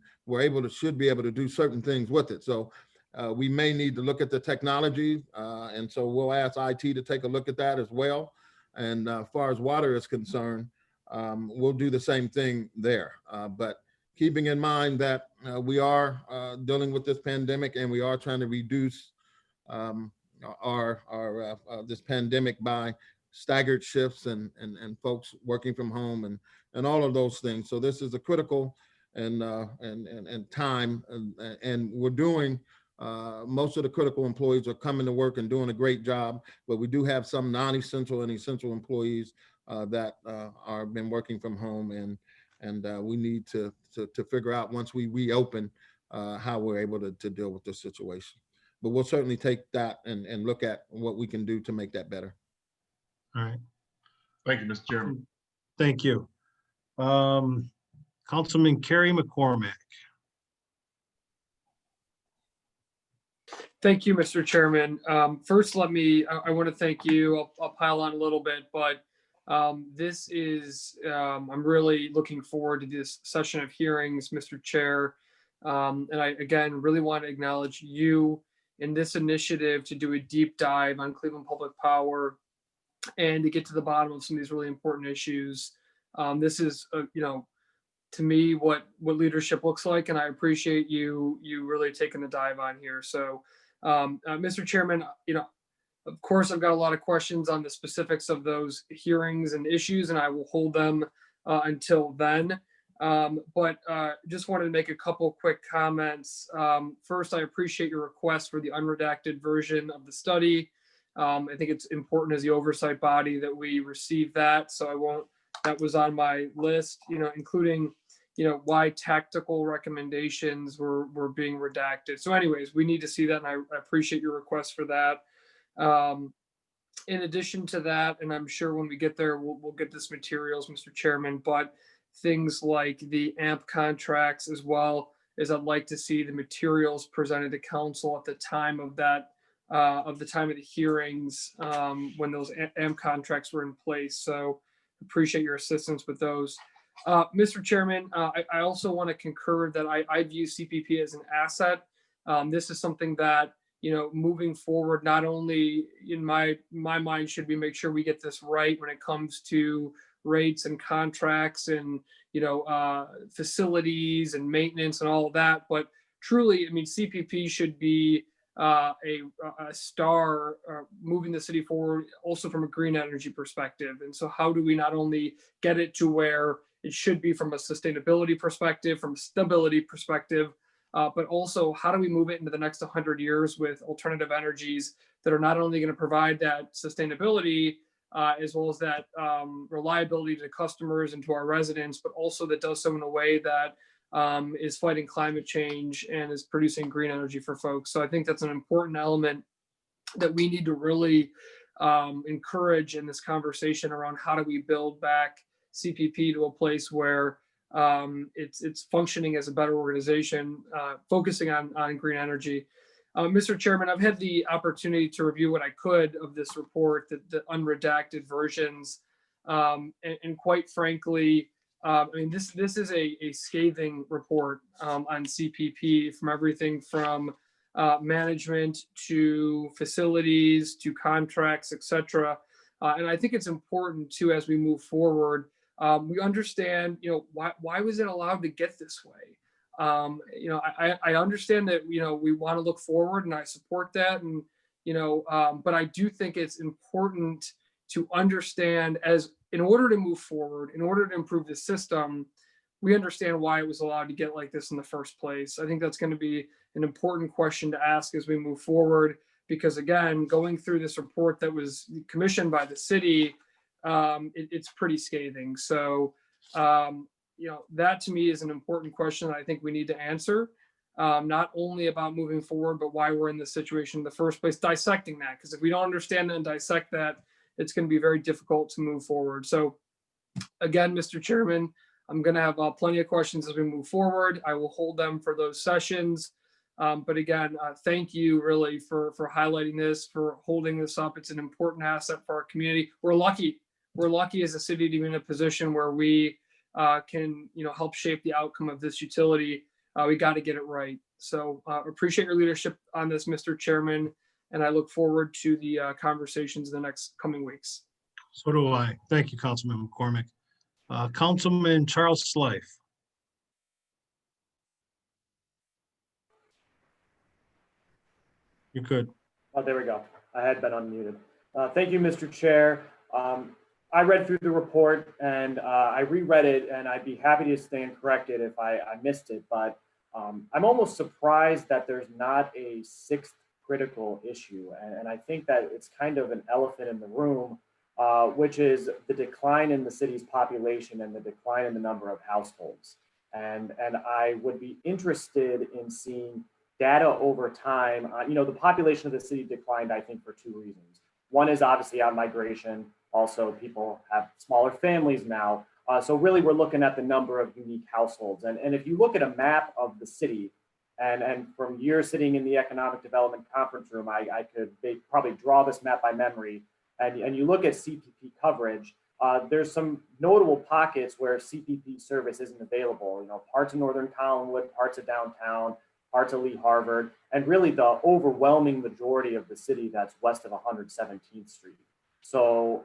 should be able to do certain things with it. So we may need to look at the technology, and so we'll ask IT to take a look at that as well. And as far as water is concerned, we'll do the same thing there. But keeping in mind that we are dealing with this pandemic, and we are trying to reduce this pandemic by staggered shifts and folks working from home and all of those things. So this is a critical and time, and we're doing. Most of the critical employees are coming to work and doing a great job, but we do have some non-essential and essential employees that are been working from home, and we need to figure out once we reopen how we're able to deal with this situation. But we'll certainly take that and look at what we can do to make that better. All right. Thank you, Mr. Chairman. Thank you. Councilman Kerry McCormick. Thank you, Mr. Chairman. First, I want to thank you. I'll pile on a little bit, but this is, I'm really looking forward to this session of hearings, Mr. Chair. And I, again, really want to acknowledge you in this initiative to do a deep dive on Cleveland Public Power and to get to the bottom of some of these really important issues. This is, to me, what leadership looks like, and I appreciate you really taking the dive on here. So, Mr. Chairman, of course, I've got a lot of questions on the specifics of those hearings and issues, and I will hold them until then. But just wanted to make a couple quick comments. First, I appreciate your request for the unredacted version of the study. I think it's important as the oversight body that we receive that. So that was on my list, including, why tactical recommendations were being redacted. So anyways, we need to see that, and I appreciate your request for that. In addition to that, and I'm sure when we get there, we'll get this materials, Mr. Chairman, but things like the AMP contracts, as well as I'd like to see the materials presented to council at the time of that, of the hearings, when those AMP contracts were in place. So appreciate your assistance with those. Mr. Chairman, I also want to concur that I view CPP as an asset. This is something that, moving forward, not only in my mind, should we make sure we get this right when it comes to rates and contracts and, facilities and maintenance and all of that, but truly, CPP should be a star moving the city forward also from a green energy perspective. And so how do we not only get it to where it should be from a sustainability perspective, from a stability perspective, but also how do we move it into the next 100 years with alternative energies that are not only going to provide that sustainability as well as that reliability to customers and to our residents, but also that does so in a way that is fighting climate change and is producing green energy for folks. So I think that's an important element that we need to really encourage in this conversation around how do we build back CPP to a place where it's functioning as a better organization, focusing on green energy. Mr. Chairman, I've had the opportunity to review what I could of this report, the unredacted versions, and quite frankly, this is a scathing report on CPP, from everything from management to facilities to contracts, et cetera. And I think it's important too, as we move forward, we understand, why was it allowed to get this way? I understand that, we want to look forward, and I support that. And, but I do think it's important to understand, as in order to move forward, in order to improve the system, we understand why it was allowed to get like this in the first place. I think that's going to be an important question to ask as we move forward, because again, going through this report that was commissioned by the city, it's pretty scathing. So, that to me is an important question that I think we need to answer, not only about moving forward, but why we're in this situation in the first place, dissecting that, because if we don't understand and dissect that, it's going to be very difficult to move forward. So again, Mr. Chairman, I'm going to have plenty of questions as we move forward. I will hold them for those sessions. But again, thank you really for highlighting this, for holding this up. It's an important asset for our community. We're lucky we're lucky as a city to be in a position where we can, help shape the outcome of this utility. We got to get it right. So appreciate your leadership on this, Mr. Chairman, and I look forward to the conversations in the next coming weeks. So do I. Thank you, Councilman McCormick. Councilman Charles Slife. You could. Oh, there we go. I had been unmuted. Thank you, Mr. Chair. I read through the report and I reread it, and I'd be happy to stand corrected if I missed it, but I'm almost surprised that there's not a sixth critical issue. And I think that it's kind of an elephant in the room, which is the decline in the city's population and the decline in the number of households. And I would be interested in seeing data over time. The population of the city declined, I think, for two reasons. One is obviously out migration. Also, people have smaller families now. So really, we're looking at the number of unique households. And if you look at a map of the city, and from years sitting in the Economic Development Conference Room, I could probably draw this map by memory. And you look at CPP coverage, there's some notable pockets where CPP service isn't available. Parts of Northern Collinwood, parts of downtown, parts of Lee Harvard, and really the overwhelming majority of the city that's west of 117th Street. So,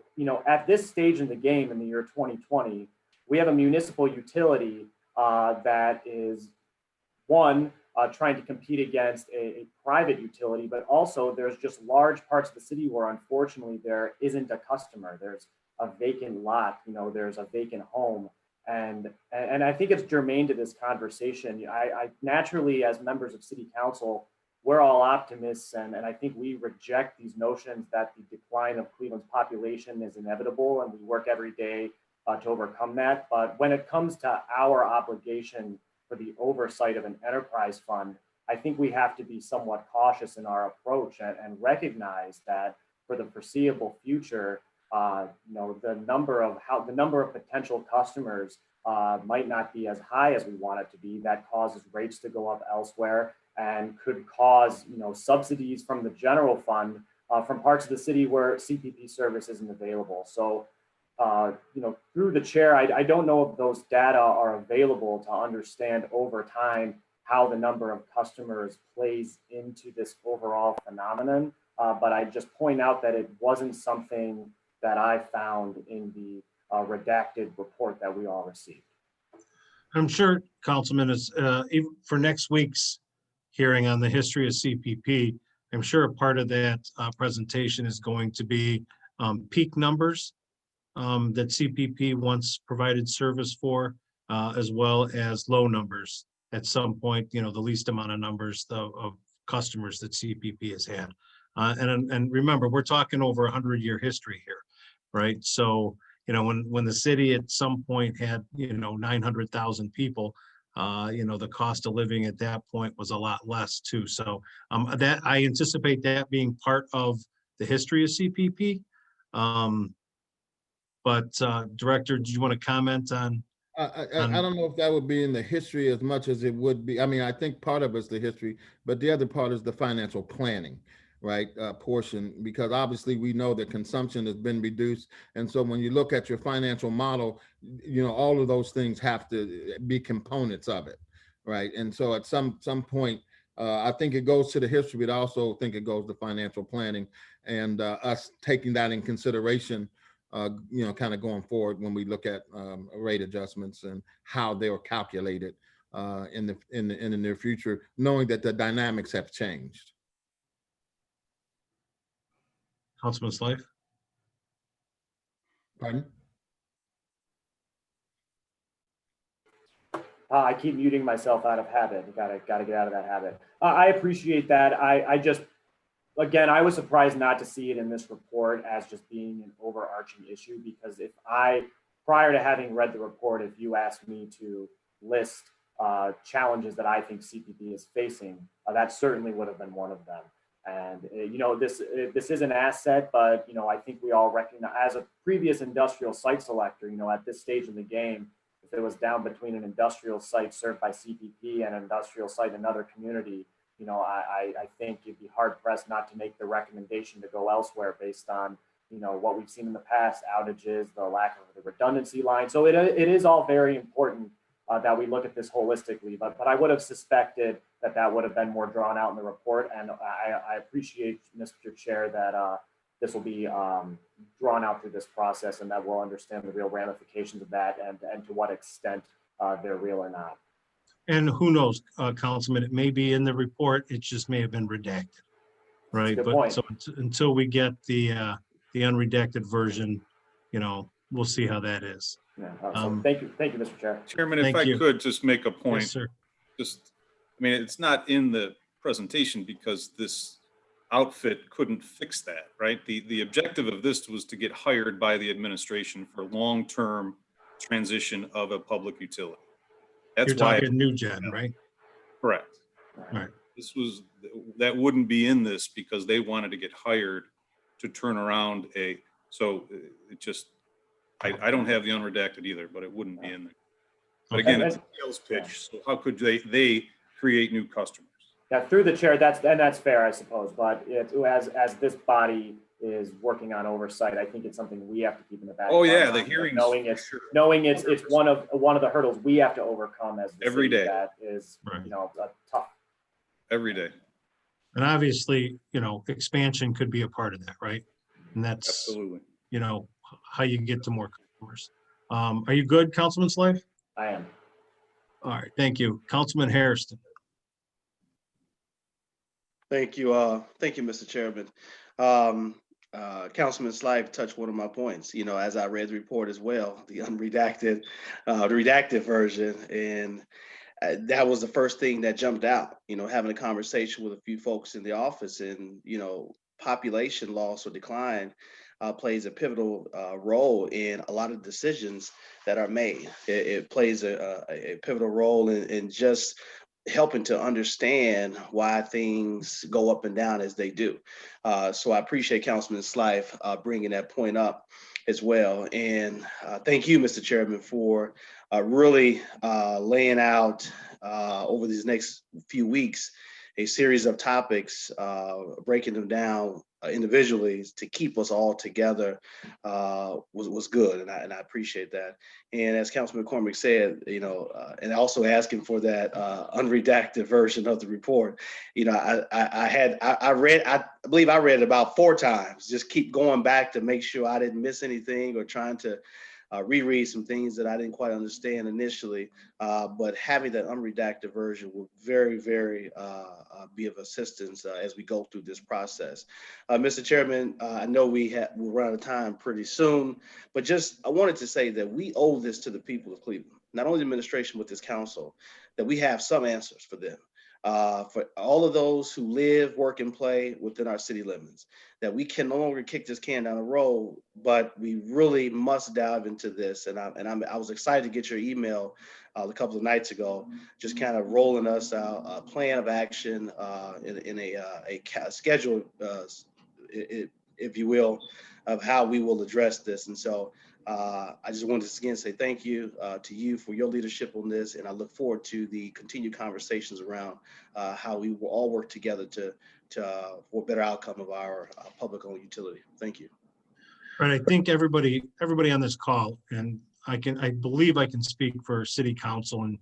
at this stage in the game in the year 2020, we have a municipal utility that is, one, trying to compete against a private utility, but also there's just large parts of the city where unfortunately there isn't a customer. There's a vacant lot, there's a vacant home. And I think it's germane to this conversation. I naturally, as members of city council, we're all optimists, and I think we reject these notions that the decline of Cleveland's population is inevitable, and we work every day to overcome that. But when it comes to our obligation for the oversight of an enterprise fund, I think we have to be somewhat cautious in our approach and recognize that for the foreseeable future, the number of potential customers might not be as high as we want it to be. That causes rates to go up elsewhere and could cause, subsidies from the general fund from parts of the city where CPP service isn't available. So, through the chair, I don't know if those data are available to understand over time how the number of customers plays into this overall phenomenon. But I just point out that it wasn't something that I found in the redacted report that we all received. I'm sure, Councilman, is for next week's hearing on the history of CPP, I'm sure a part of that presentation is going to be peak numbers that CPP once provided service for, as well as low numbers at some point, the least amount of numbers of customers that CPP has had. And remember, we're talking over 100-year history here, right? So, when the city at some point had, 900,000 people, the cost of living at that point was a lot less too. So that I anticipate that being part of the history of CPP. But Director, do you want to comment on? I don't know if that would be in the history as much as it would be. I mean, I think part of it's the history, but the other part is the financial planning, right, portion, because obviously we know that consumption has been reduced. And so when you look at your financial model, all of those things have to be components of it, right? And so at some point, I think it goes to the history, but I also think it goes to financial planning and us taking that in consideration, kind of going forward when we look at rate adjustments and how they were calculated in the near future, knowing that the dynamics have changed. Councilman Slife? Pardon? I keep muting myself out of habit. Got to get out of that habit. I appreciate that. Again, I was surprised not to see it in this report as just being an overarching issue, because prior to having read the report, if you asked me to list challenges that I think CPP is facing, that certainly would have been one of them. And, this is an asset, but, I think we all recognize, as a previous industrial site selector, at this stage in the game, if it was down between an industrial site served by CPP and an industrial site in another community, I think you'd be hard pressed not to make the recommendation to go elsewhere based on what we've seen in the past, outages, the lack of the redundancy line. So it is all very important that we look at this holistically, but I would have suspected that would have been more drawn out in the report. And I appreciate, Mr. Chair, that this will be drawn out through this process and that we'll understand the real ramifications of that and to what extent they're real or not. And who knows, Councilman, it may be in the report, it just may have been redacted, right? Good But point. so until we get the unredacted version, we'll see how that is. Yeah, so thank you, Mr. Chair. Chairman, if Thank I you. could just make a Yes, point, sir. it's not in the presentation because this outfit couldn't fix that, right? The objective of this was to get hired by the administration for long-term transition of a public utility. That's You're why. talking new gen, right? Correct. Right. That wouldn't be in this because they wanted to get hired to turn around I don't have the unredacted either, but it wouldn't be in there. But again, it's a sales pitch, so how could they create new customers? Yeah, through the chair, that's fair, I suppose. But as this body is working on oversight, I think it's something we have to keep in the back. Oh, yeah, of our the mind, hearings, knowing it's sure. knowing it's one of the hurdles we have to overcome as the Every city day. that is Right. Tough. Every day. And obviously, expansion could be a part of that, right? And that's, Absolutely. how you get to more customers. Are you good, Councilman Slave? I am. All right, thank you. Councilman Hairston. Thank you, Mr. Chairman. Councilman Slive touched one of my points, as I read the report as well, the redacted version. And that was the first thing that jumped out, having a conversation with a few folks in the office and, population loss or decline plays a pivotal role in a lot of decisions that are made. It plays a pivotal role in just helping to understand why things go up and down as they do. So I appreciate Councilman Slife bringing that point up as well. And thank you, Mr. Chairman, for really laying out over these next few weeks a series of topics, breaking them down individually to keep us all together was good, and I appreciate that. And as Councilman McCormick said, and also asking for that unredacted version of the report, I believe I read it about 4 times. Just keep going back to make sure I didn't miss anything or trying to reread some things that I didn't quite understand initially, but having that unredacted version will very, very be of assistance as we go through this process. Mr. Chairman, I know we'll run out of time pretty soon, but I wanted to say that we owe this to the people of Cleveland, not only the administration, but this council, that we have some answers for them. For all of those who live, work, and play within our city limits, that we can no longer kick this can down the road, but we really must dive into this. And I was excited to get your email a couple of nights ago, just kind of rolling us out a plan of action in a schedule, if you will, of how we will address this. And so I just wanted to again say thank you to you for your leadership on this, and I look forward to the continued conversations around how we will all work together for a better outcome of our public-owned utility. Thank you. Right, I think everybody on this call, and I believe I can speak for city council and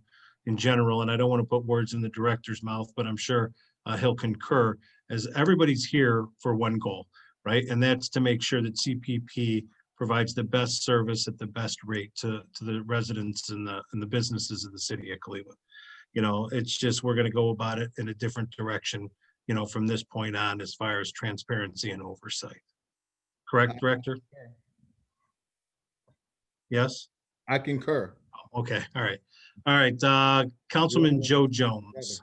in general, and I don't want to put words in the director's mouth, but I'm sure he'll concur, as everybody's here for one goal, right? And that's to make sure that CPP provides the best service at the best rate to the residents and the businesses of the city of Cleveland. It's just, we're going to go about it in a different direction, from this point on, as far as transparency and oversight. Correct, Director? Yes? I concur. Okay, all right. All right, Councilman Joe Jones.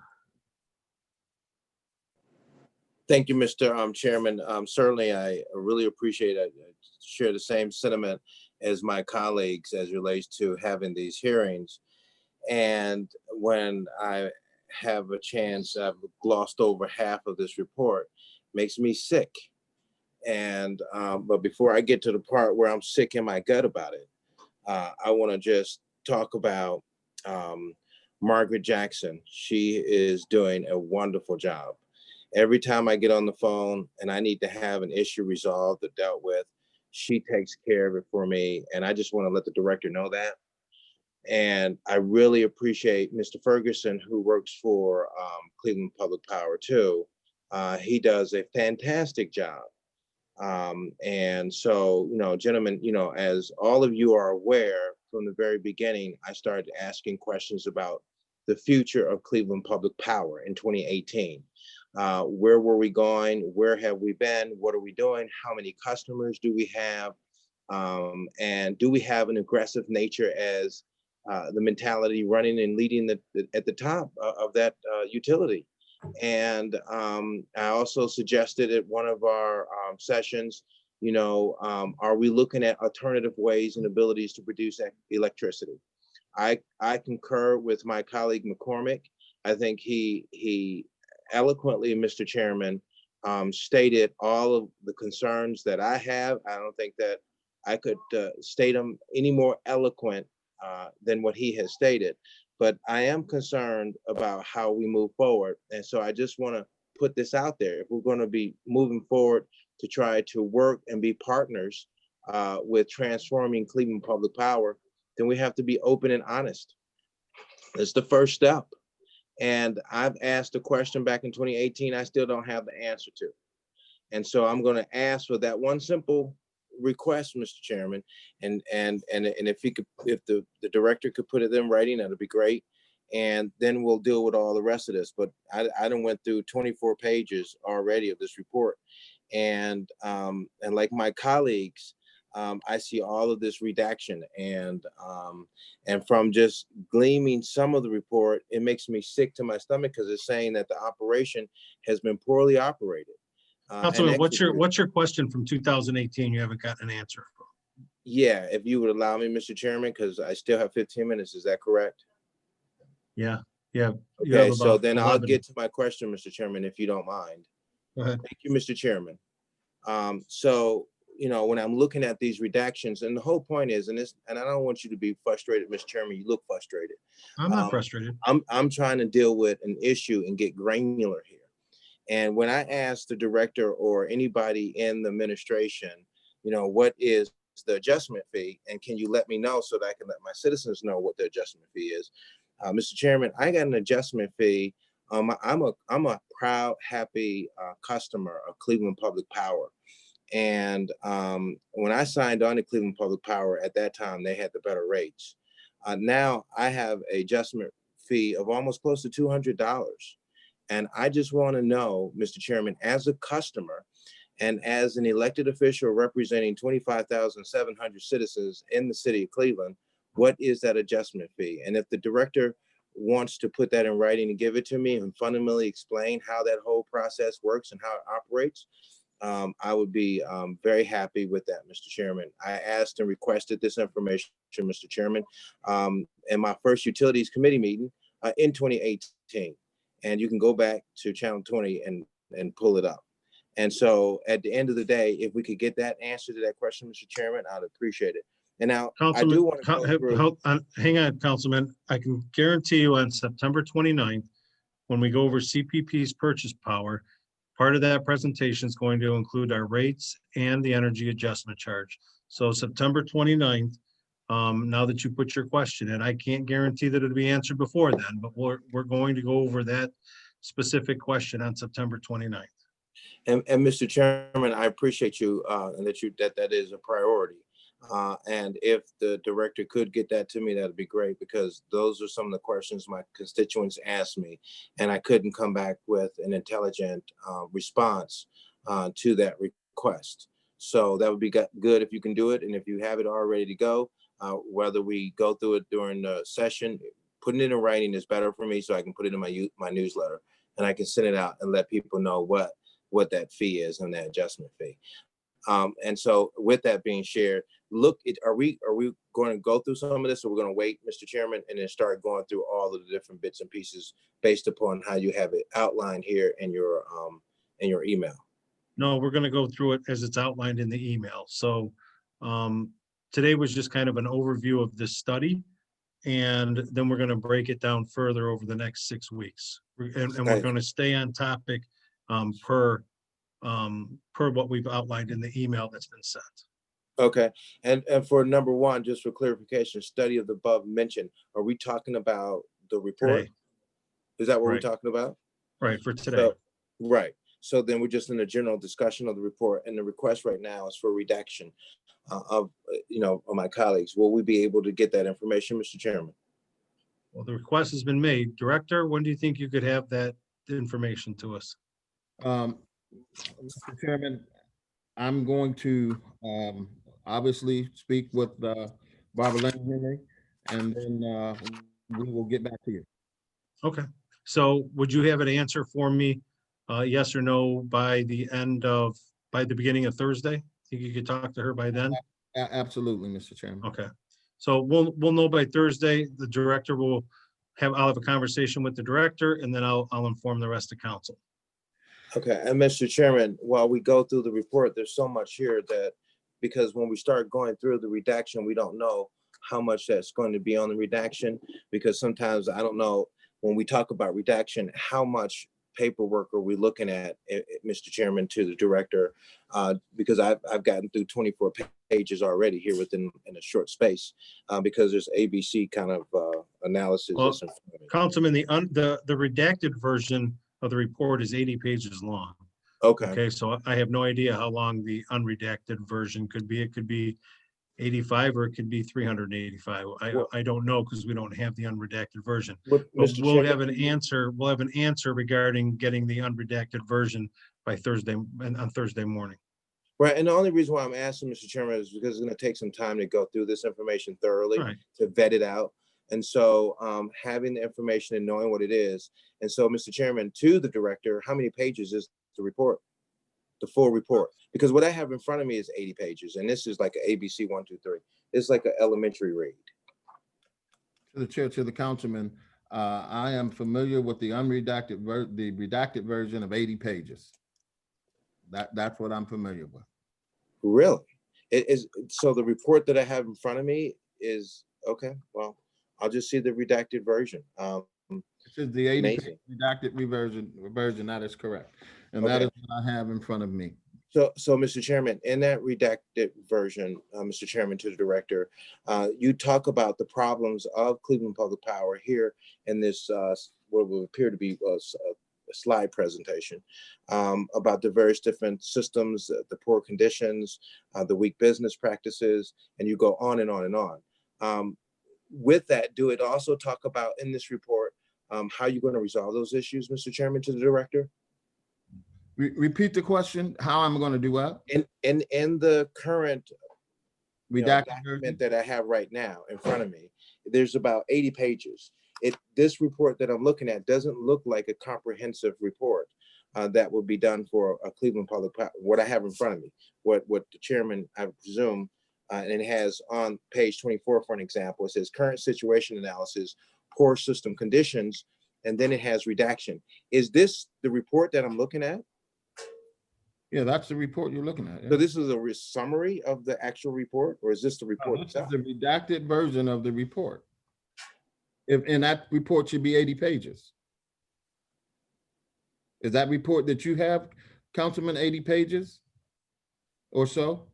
Thank you, Mr. Chairman. Certainly, I really appreciate it. I share the same sentiment as my colleagues as relates to having these hearings. And when I have a chance, I've glossed over half of this report, makes me sick. And but before I get to the part where I'm sick in my gut about it, I want to just talk about Margaret Jackson. She is doing a wonderful job. Every time I get on the phone and I need to have an issue resolved or dealt with, She takes care of it for me, and I just want to let the director know that. And I really appreciate Mr. Ferguson, who works for Cleveland Public Power too. He does a fantastic job. And so, gentlemen, as all of you are aware, from the very beginning, I started asking questions about the future of Cleveland Public Power in 2018. Where were we going? Where have we been? What are we doing? How many customers do we have? And do we have an aggressive nature as the mentality running and leading at the top of that utility? And I also suggested at one of our sessions, are we looking at alternative ways and abilities to produce electricity? I concur with my colleague McCormick. I think he eloquently, Mr. Chairman, stated all of the concerns that I have. I don't think that I could state them any more eloquent than what he has stated, but I am concerned about how we move forward. And so I just want to put this out there. If we're going to be moving forward to try to work and be partners with transforming Cleveland Public Power, then we have to be open and honest. It's the first step. And I've asked a question back in 2018, I still don't have the answer to. And so I'm going to ask for that one simple request, Mr. Chairman, and if the director could put it in writing, that'd be great. And then we'll deal with all the rest of this. But I done went through 24 pages already of this report, and like my colleagues, I see all of this redaction, and from just gleaming some of the report, it makes me sick to my stomach because it's saying that the operation has been poorly operated. Councilman, what's your question from 2018? You haven't gotten an answer from. Yeah, if you would allow me, Mr. Chairman, because I still have 15 minutes. Is that correct? Yeah. You Okay, have so about then 11. I'll get to my question, Mr. Chairman, if you don't mind. Go ahead. Thank you, Mr. Chairman. So, when I'm looking at these redactions, and the whole point is, and I don't want you to be frustrated, Mr. Chairman, you look frustrated. I'm not frustrated. I'm trying to deal with an issue and get granular here. And when I asked the director or anybody in the administration, what is the adjustment fee? And can you let me know so that I can let my citizens know what the adjustment fee is? Mr. Chairman, I got an adjustment fee. I'm a proud, happy customer of Cleveland Public Power. And when I signed on to Cleveland Public Power at that time, they had the better rates. Now I have an adjustment fee of almost close to $200. And I just want to know, Mr. Chairman, as a customer and as an elected official representing 25,700 citizens in the city of Cleveland, what is that adjustment fee? And if the director wants to put that in writing and give it to me and fundamentally explain how that whole process works and how it operates, I would be very happy with that, Mr. Chairman. I asked and requested this information, Mr. Chairman, in my first Utilities Committee meeting in 2018. And you can go back to Channel 20 and pull it up. And so at the end of the day, if we could get that answer to that question, Mr. Chairman, I'd appreciate it. And now I do want to hang on, Councilman. I can guarantee you on September 29th, when we go over CPP's purchase power, part of that presentation is going to include our rates and the energy adjustment charge. So September 29th, now that you put your question in, I can't guarantee that it'll be answered before then, but we're going to go over that specific question on September 29th. And Mr. Chairman, I appreciate you and that is a priority. And if the director could get that to me, that'd be great, because those are some of the questions my constituents asked me, and I couldn't come back with an intelligent response to that request. So that would be good if you can do it. And if you have it all ready to go, whether we go through it during the session, putting it in writing is better for me, so I can put it in my newsletter and I can send it out and let people know what that fee is and that adjustment fee. And so with that being shared, are we going to go through some of this, or we're going to wait, Mr. Chairman, and then start going through all of the different bits and pieces based upon how you have it outlined here in your email? No, we're going to go through it as it's outlined in the email. So today was just kind of an overview of this study, and then we're going to break it down further over the next 6 weeks. And we're going to stay on topic per what we've outlined in the email that's been sent. Okay, and for number one, just for clarification, study of the above mentioned, are we talking about the report? Today. Is that what we're Right. talking about? Right, for today. So, right, so then we're just in a general discussion of the report, and the request right now is for redaction of my colleagues. Will we be able to get that information, Mr. Chairman? Well, the request has been made. Director, when do you think you could have that information to us? Mr. Chairman, I'm going to obviously speak with Barbara Lynn Henry, and then we will get back to you. Okay, so would you have an answer for me, yes or no, by the beginning of Thursday? Think you could talk to her by then? Absolutely, Mr. Chairman. Okay, so we'll know by Thursday. The director I'll have a conversation with the director, and then I'll inform the rest of council. Okay, and Mr. Chairman, while we go through the report, there's so much here that, because when we start going through the redaction, we don't know how much that's going to be on the redaction, because sometimes I don't know, when we talk about redaction, how much paperwork are we looking at, Mr. Chairman, to the director? Because I've gotten through 24 pages already here in a short space, because there's ABC kind of analysis. Well, that's in front of me. Councilman, the redacted version of the report is 80 pages long. Okay. Okay, so I have no idea how long the unredacted version could be. It could be 85 or it could be 385. I don't know, because we don't have the unredacted version. But Mr. we'll Chairman- have an answer. We'll have an answer regarding getting the unredacted version by Thursday, on Thursday morning. Right, and the only reason why I'm asking, Mr. Chairman, is because it's gonna take some time to go through this information thoroughly, Right. to vet it out. And so having the information and knowing what it is. And so, Mr. Chairman, to the director, how many pages is the report? The full report? Because what I have in front of me is 80 pages, and this is like a ABC 1, 2, 3. It's like an elementary read. To the chair, to the councilman, I am familiar with the redacted version of 80 pages. That's what I'm familiar with. Really? It is, so the report that I have in front of me is, okay, well, I'll just see the redacted version. This is the 80 Amazing. redacted version, that is correct. And that Okay. is what I have in front of me. So, Mr. Chairman, in that redacted version, Mr. Chairman, to the director, you talk about the problems of Cleveland Public Power here in this, what will appear to be a slide presentation, about the various different systems, the poor conditions, the weak business practices, and you go on and on and on. With that, do it also talk about in this report, how you're going to resolve those issues, Mr. Chairman, to the director? Repeat the question, how I'm going to do what? In the current Redacted document that I have right now in front of me, there's about 80 pages. This report that I'm looking at doesn't look like a comprehensive report that would be done for a Cleveland Public Power. What I have in front of me, what the chairman, I presume, and it has on page 24, for an example, it says current situation analysis, poor system conditions, and then it has redaction. Is this the report that I'm looking at? Yeah, that's the report you're looking at. So this is a summary of the actual report, or is this the report This is itself? the redacted version of the report. And that report should be 80 pages. Is that report that you have, Councilman, 80 pages or so?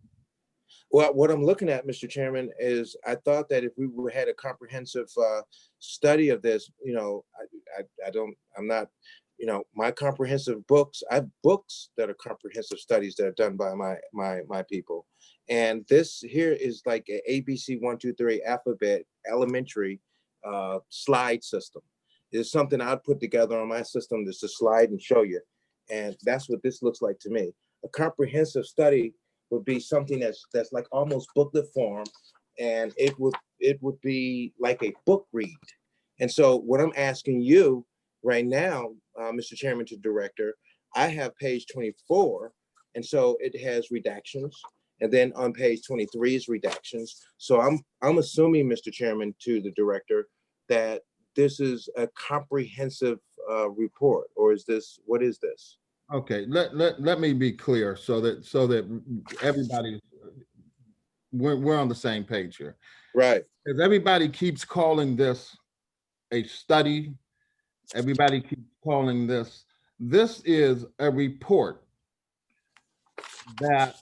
Well, what I'm looking at, Mr. Chairman, is I thought that if we had a comprehensive study of this, I'm not, my comprehensive books, I have books that are comprehensive studies that are done by my people. And this here is like a ABC 1, 2, 3 alphabet elementary slide system. It's something I'd put together on my system just to slide and show you. And that's what this looks like to me. A comprehensive study would be something that's like almost booklet form, and it would be like a book read. And so what I'm asking you right now, Mr. Chairman to Director, I have page 24, and so it has redactions, and then on page 23 is redactions. So I'm assuming, Mr. Chairman to the Director, that this is a comprehensive report, or what is this? Okay, let me be clear so that everybody, we're on the same page here. Right. Because everybody keeps calling this a study. Everybody keeps calling this is a report that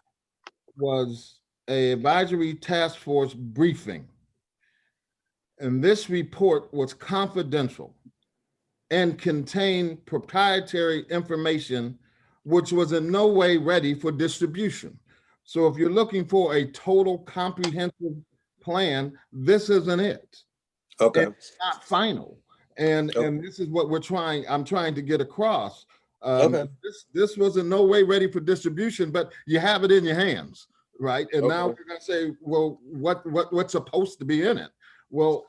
was a advisory task force briefing. And this report was confidential and contained proprietary information which was in no way ready for distribution. So if you're looking for a total comprehensive plan, this isn't it. Okay. It's not final. And this is what I'm trying to get across. Okay. This was in no way ready for distribution, but you have it in your hands, right? And now we're gonna say, well, what's supposed to be in it? Well,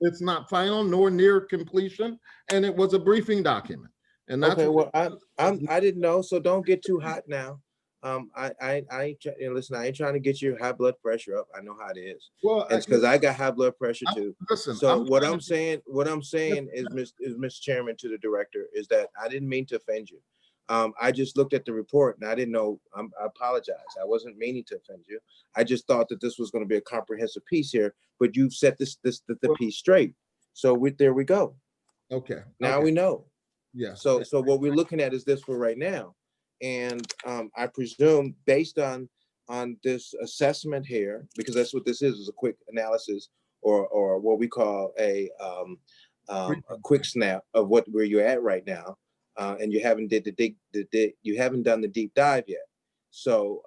it's not final nor near completion, and it was a briefing document. And that's Okay, well, I didn't know, so don't get too hot now. I ain't listen, I ain't trying to get your high blood pressure up. I know how it is. Well, it's because I got high blood pressure too. Listen, so what I'm saying is, Mr. Chairman, to the director, is that I didn't mean to offend you. I just looked at the report and I didn't know. I apologize. I wasn't meaning to offend you. I just thought that this was going to be a comprehensive piece here, but you've set the piece straight. So there we go. Okay. Now we know. Yeah. So what we're looking at is this for right now. And I presume based on this assessment here, because that's what this is a quick analysis or what we call a quick snap of where you're at right now. And you haven't you haven't done the deep dive yet. So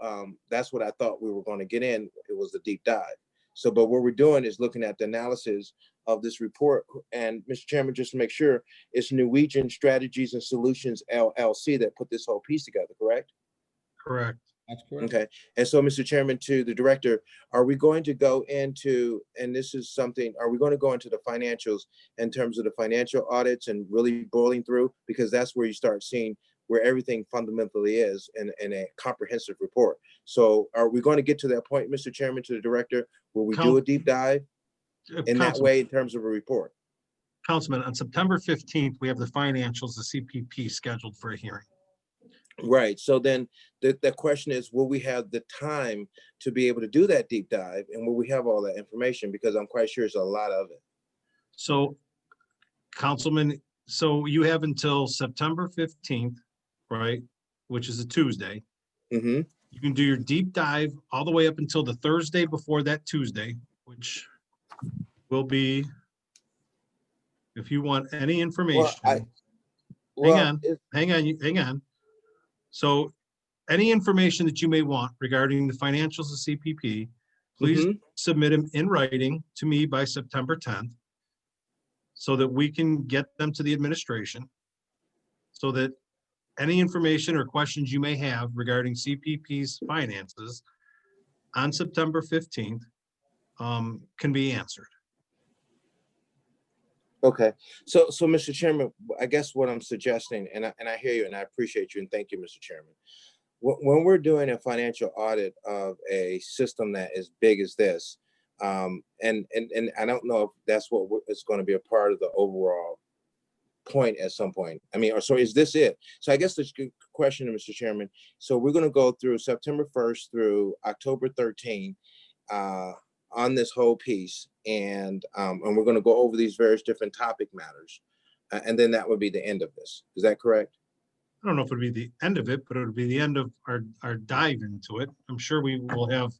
that's what I thought we were going to get in. It was the deep dive. So, but what we're doing is looking at the analysis of this report. And Mr. Chairman, just to make sure, it's Norwegian Strategies and Solutions LLC that put this whole piece together, correct? Correct. That's correct. Okay. And so, Mr. Chairman, to the director, are we going to go into, and this is something, are we going to go into the financials in terms of the financial audits and really boiling through? Because that's where you start seeing where everything fundamentally is in a comprehensive report. So are we going to get to that point, Mr. Chairman, to the director, where we do a deep dive in that way in terms of a report? Councilman, on September 15th, we have the financials, the CPP scheduled for a hearing. Right. So then the question is, will we have the time to be able to do that deep dive? And will we have all that information? Because I'm quite sure it's a lot of it. So, Councilman, so you have until September 15th, right, which is a Tuesday. Mm-hmm. You can do your deep dive all the way up until the Thursday before that Tuesday, which will be, if you want any information. Hang on. So any information that you may want regarding the financials of CPP, please submit them in writing to me by September 10th so that we can get them to the administration, so that any information or questions you may have regarding CPP's finances on September 15th can be answered. Okay, so Mr. Chairman, I guess what I'm suggesting, and I hear you and I appreciate you and thank you, Mr. Chairman. When we're doing a financial audit of a system that is big as this, and I don't know if that's what is going to be a part of the overall point at some point. I mean, so is this it? So I guess this question, Mr. Chairman. So we're going to go through September 1st through October 13th. On this whole piece, and we're going to go over these various different topic matters, and then that would be the end of this. Is that correct? I don't know if it'd be the end of it, but it would be the end of our dive into it. I'm sure we will have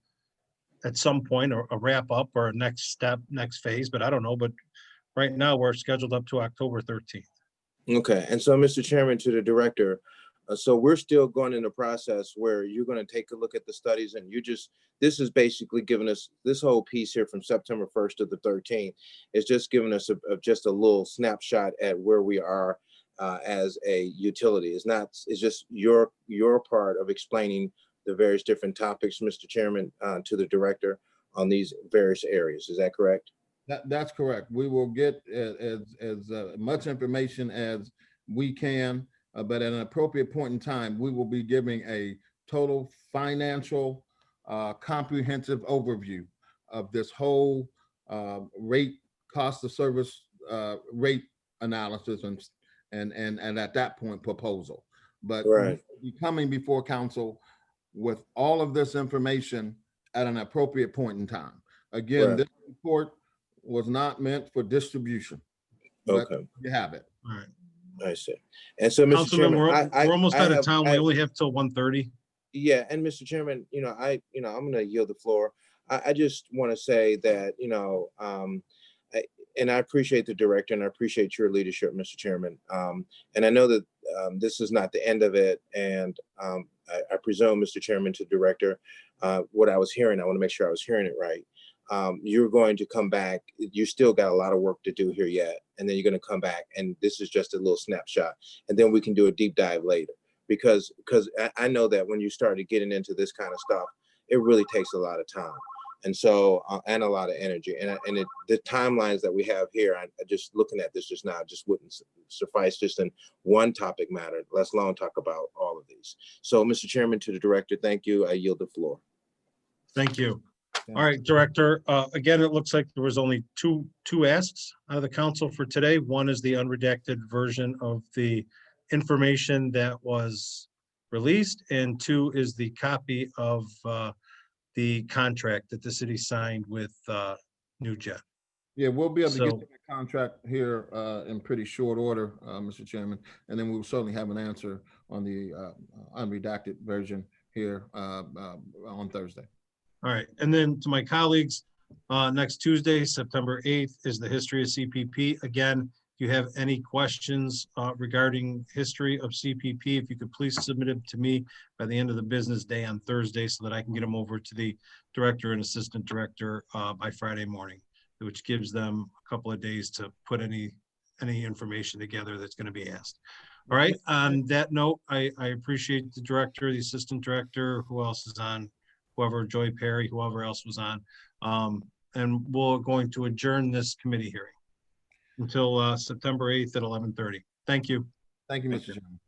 at some point a wrap up or a next step, next phase, but I don't know. But right now we're scheduled up to October 13th. Okay. And so, Mr. Chairman, to the director, so we're still going in the process where you're going to take a look at the studies, and this is basically giving us this whole piece here from September 1st to the 13th. It's just giving us just a little snapshot at where we are as a utility. It's just your part of explaining the various different topics, Mr. Chairman, to the director on these various areas. Is that correct? That's correct. We will get as much information as we can. But at an appropriate point in time, we will be giving a total financial, comprehensive overview of this whole rate, cost of service, rate analysis, and at that point, proposal. But we'll be coming before council with all of this information at an appropriate point in time. Again, this report was not meant for distribution. Okay, you have it. All right. I see. And so, Mr. Chairman, we're almost out of time. We only have till 1:30. Yeah, and Mr. Chairman, I'm gonna yield the floor. I just want to say that, and I appreciate the director and I appreciate your leadership, Mr. Chairman. And I know that this is not the end of it. And I presume, Mr. Chairman, to director, what I was hearing, I want to make sure I was hearing it right. You're going to come back. You still got a lot of work to do here yet. And then you're going to come back. And this is just a little snapshot. And then we can do a deep dive later. Because I know that when you started getting into this kind of stuff, it really takes a lot of time. And so, and a lot of energy. The timelines that we have here, I just looking at this just now, just wouldn't suffice just in one topic matter, let alone talk about all of these. So, Mr. Chairman, to the director, thank you. I yield the floor. Thank you. All right, Director, again, it looks like there was only two asks out of the council for today. One is the unredacted version of the information that was released, and two is the copy of the contract that the city signed with NewJet. Yeah, we'll be able to get So- to the contract here in pretty short order, Mr. Chairman. And then we will certainly have an answer on the unredacted version here on Thursday. All right, and then to my colleagues, next Tuesday, September 8th, is the history of CPP. Again, if you have any questions regarding history of CPP, if you could please submit them to me by the end of the business day on Thursday so that I can get them over to the director and assistant director by Friday morning, which gives them a couple of days to put any information together that's going to be asked. All right, on that note, I appreciate the director, the assistant director, who else is on, whoever, Joy Perry, whoever else was on. And we're going to adjourn this committee hearing until September 8th at 11:30. Thank you. Thank you, Mr. Chairman.